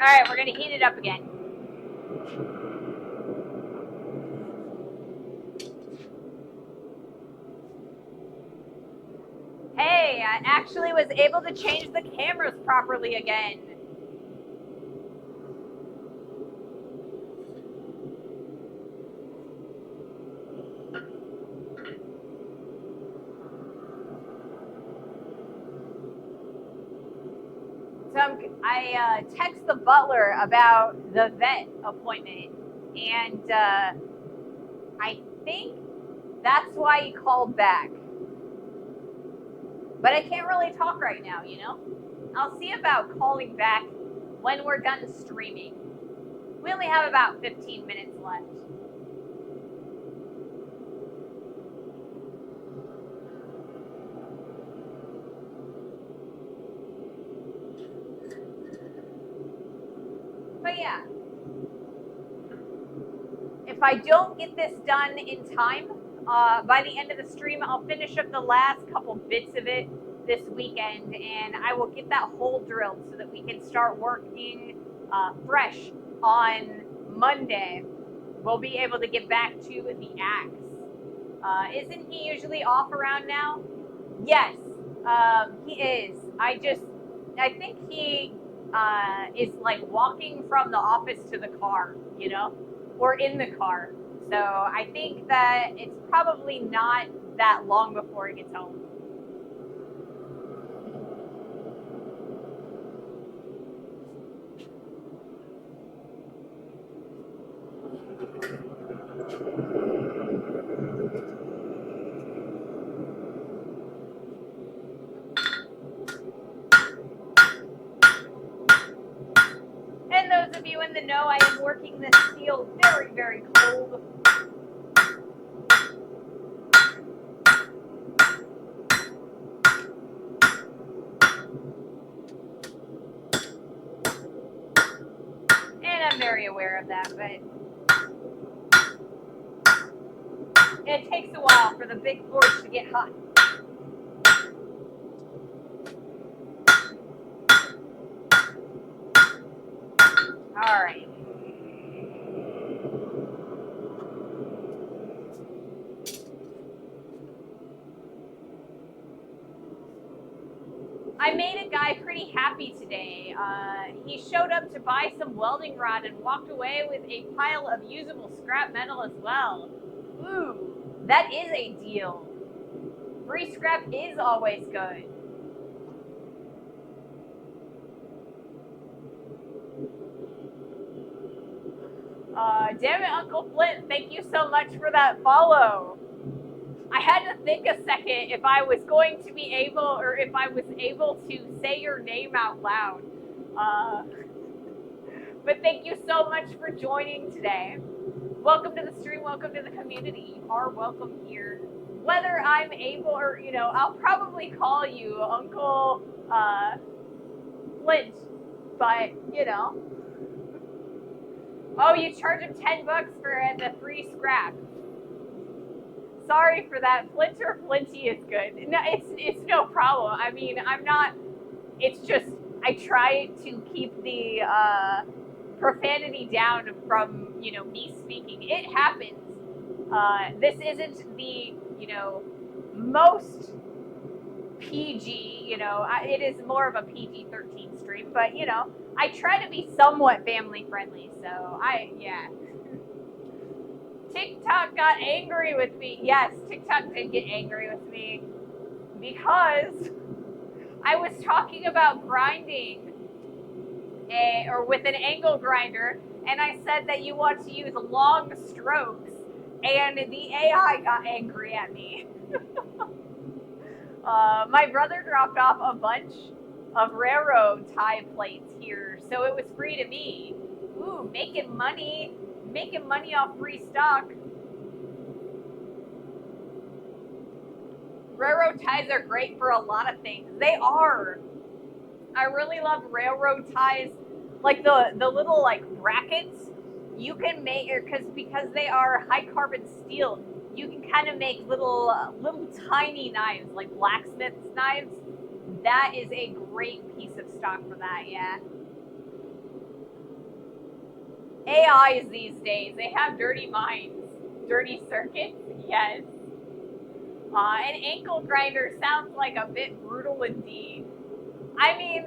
All right, we're going to heat it up again. Hey, I actually was able to change the cameras properly again. So I text the butler about the vet appointment, and I think that's why he called back. But I can't really talk right now, you know? I'll see about calling back when we're done streaming. We only have about 15 minutes left. But yeah, if I don't get this done in time, by the end of the stream, I'll finish up the last couple bits of it this weekend, and I will get that hole drilled so that we can start working fresh on Monday. We'll be able to get back to the axe. Isn't he usually off around now? Yes, he is. I think he is like walking from the office to the car, you know, or in the car. So I think that it's probably not that long before he gets home. And those of you in the know, I am working this steel very, very cold. And I'm very aware of that, but it takes a while for the big forge to get hot. All right. I made a guy pretty happy today. He showed up to buy some welding rod and walked away with a pile of usable scrap metal as well. Ooh, that is a deal. Free scrap is always good. Damn it, Uncle Flint, thank you so much for that follow. I had to think a second if I was going to be able, or if I was able to say your name out loud. But thank you so much for joining today. Welcome to the stream, welcome to the community. You are welcome here. Whether I'm able or, you know, I'll probably call you Uncle Flint, but, you know. Oh, you charge him $10 for the free scrap. Sorry for that. Flint or Flinty is good. No, it's no problem. I mean, I'm not. It's just I try to keep the profanity down from, you know, me speaking. It happens. This isn't the, you know, most PG. You know, it is more of a PG-13 stream, but you know, I try to be somewhat family friendly. So yeah. TikTok got angry with me. Yes, TikTok did get angry with me because I was talking about grinding or with an angle grinder, and I said that you want to use long strokes, and the AI got angry at me. My brother dropped off a bunch of railroad tie plates here, so it was free to me. Ooh, making money off free stock. Railroad ties are great for a lot of things. They are. I really love railroad ties, like the little like brackets. You can make because they are high carbon steel. You can kind of make little tiny knives, like blacksmith's knives. That is a great piece of stock for that. Yeah. AIs these days, they have dirty minds, dirty circuits. Yes. An ankle grinder sounds like a bit brutal indeed. I mean,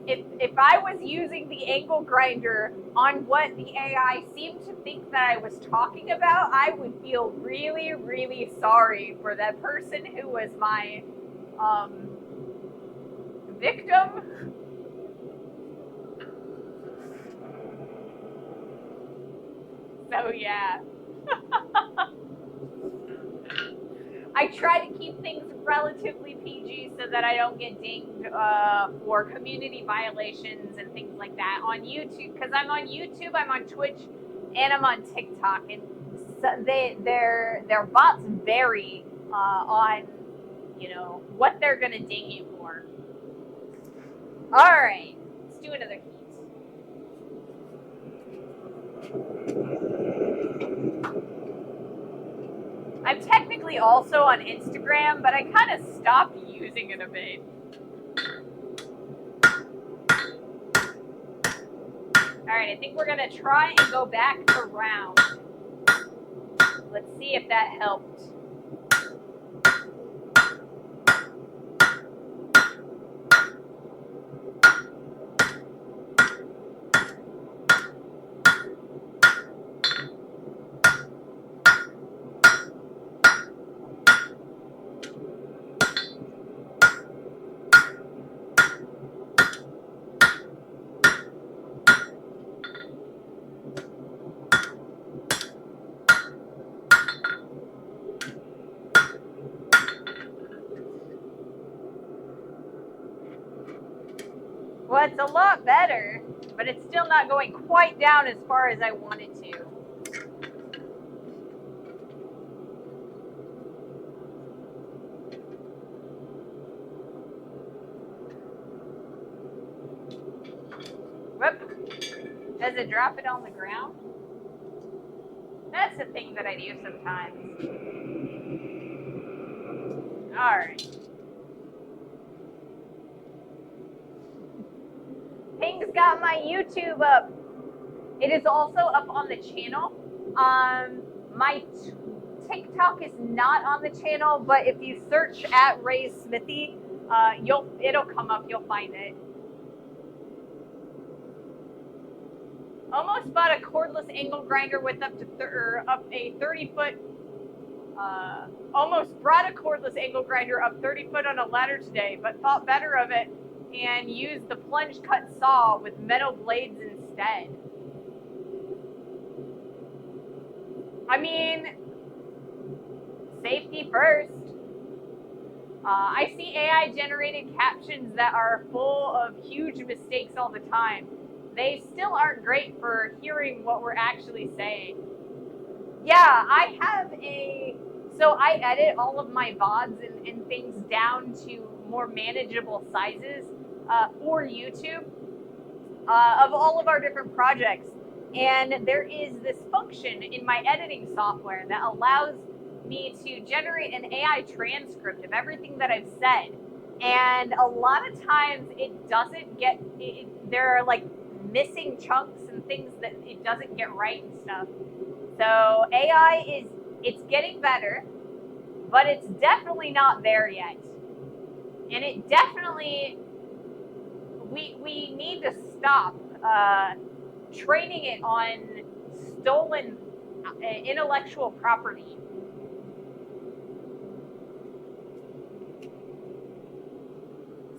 if I was using the ankle grinder on what the AI seemed to think that I was talking about, I would feel really, really sorry for that person who was my victim. So yeah. I try to keep things relatively PG so that I don't get dinged for community violations and things like that on YouTube. Because I'm on YouTube, I'm on Twitch, and I'm on TikTok, and so their bots vary on what they're gonna ding you for. All right, let's do another heat. I'm technically also on Instagram, but I kind of stopped using it a bit. All right, I think we're gonna try and go back around. Let's see if that helped. Well, it's a lot better, but it's still not going quite down as far as I want it to. Whoop. Does it drop it on the ground? That's the thing that I do sometimes. All right. Ping's got my YouTube up. It is also up on the channel. My TikTok is not on the channel, but if you search at Ray's Smithy, it'll come up. You'll find it. Almost bought a cordless angle grinder with up a 30-foot. Almost brought a cordless angle grinder up 30 foot on a ladder today, but thought better of it and used the plunge cut saw with metal blades instead. I mean, safety first. I see AI generated captions that are full of huge mistakes all the time. They still aren't great for hearing what we're actually saying. Yeah, I have so I edit all of my VODs and things down to more manageable sizes for YouTube of all of our different projects. And there is this function in my editing software that allows me to generate an AI transcript of everything that I've said. And a lot of times it doesn't get, there are like missing chunks and things that it doesn't get right and stuff. So AI it's getting better, but it's definitely not there yet. And it definitely, we need to stop training it on stolen intellectual property.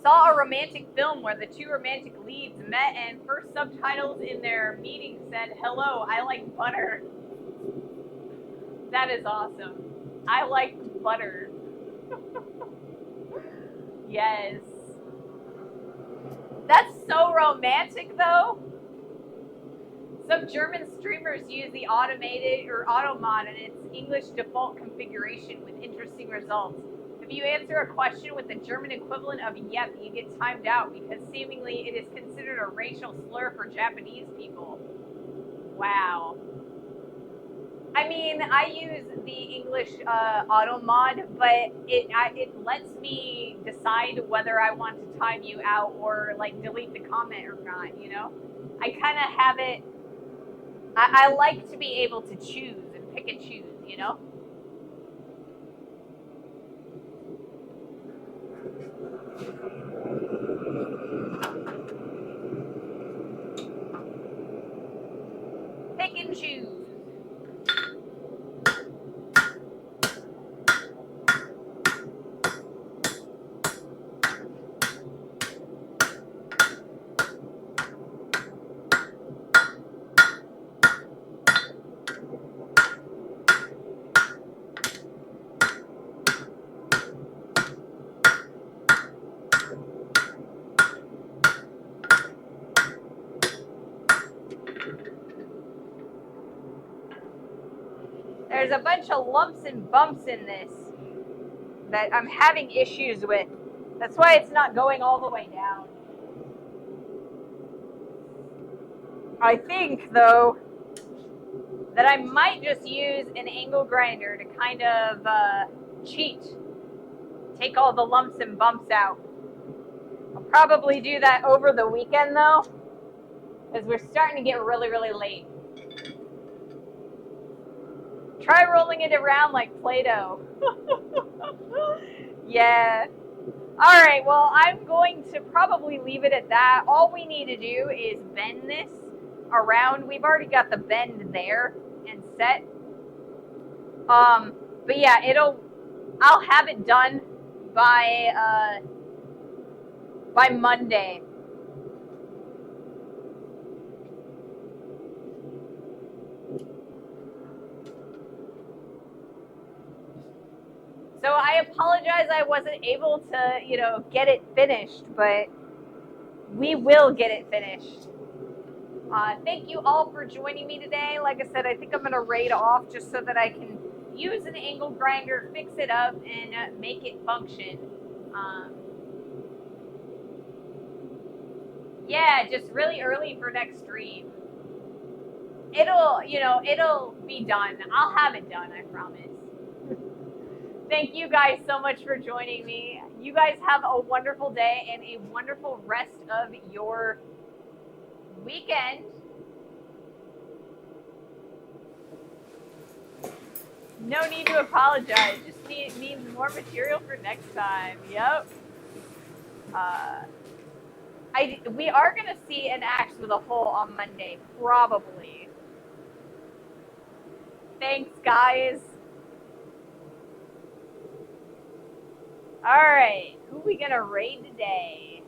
Saw a romantic film where the two romantic leads met and first subtitles in their meeting said, "Hello, I like butter." That is awesome. I like butter. Yes. That's so romantic though. Some German streamers use the automated or auto mod in its English default configuration with interesting results. If you answer a question with the German equivalent of yep, you get timed out because seemingly it is considered a racial slur for Japanese people. Wow. I mean, I use the English auto mod, but it lets me decide whether I want to time you out or like delete the comment or not, you know? I kind of have it, I like to be able to choose and pick and choose, you know? Pick and choose. there's a bunch of lumps and bumps in this that I'm having issues with. That's why it's not going all the way down. I think, though, that I might just use an angle grinder to kind of cheat. Take all the lumps and bumps out. I'll probably do that over the weekend, though, because we're starting to get really, really late. Try rolling it around like Play-Doh. Yeah. All right, well, I'm going to probably leave it at that. All we need to do is bend this around. We've already got the bend there and set. But yeah, I'll have it done by Monday. So I apologize I wasn't able to, get it finished, but we will get it finished. Thank you all for joining me today. Like I said, I think I'm going to raid off just so that I can use an angle grinder, fix it up, and make it function. Yeah, just really early for next stream. It'll be done. I'll have it done, I promise. Thank you guys so much for joining me. You guys have a wonderful day and a wonderful rest of your weekend. No need to apologize. Just needs more material for next time. Yep. We are gonna see an axe with a hole on Monday, probably. Thanks, guys. All right, who we gonna raid today?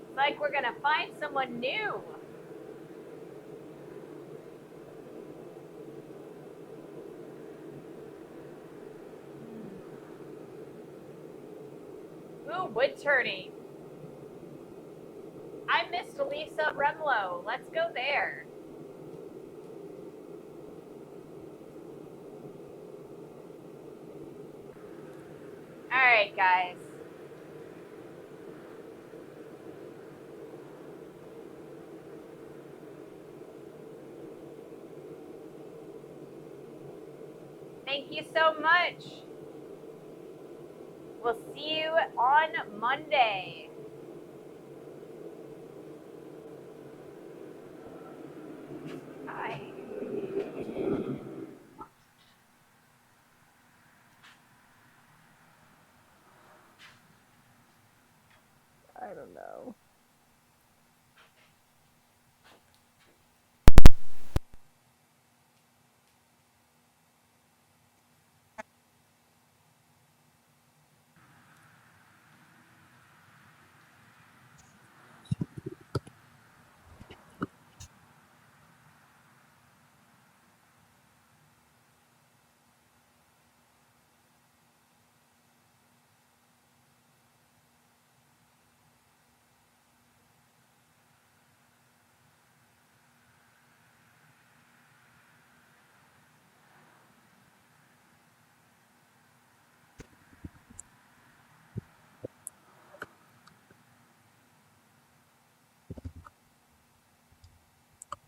It's like we're gonna find someone new. Ooh, wood turning. I missed Lisa Remlo. Let's go there. All right, guys. Thank you so much. We'll see you on Monday. Bye. I don't know.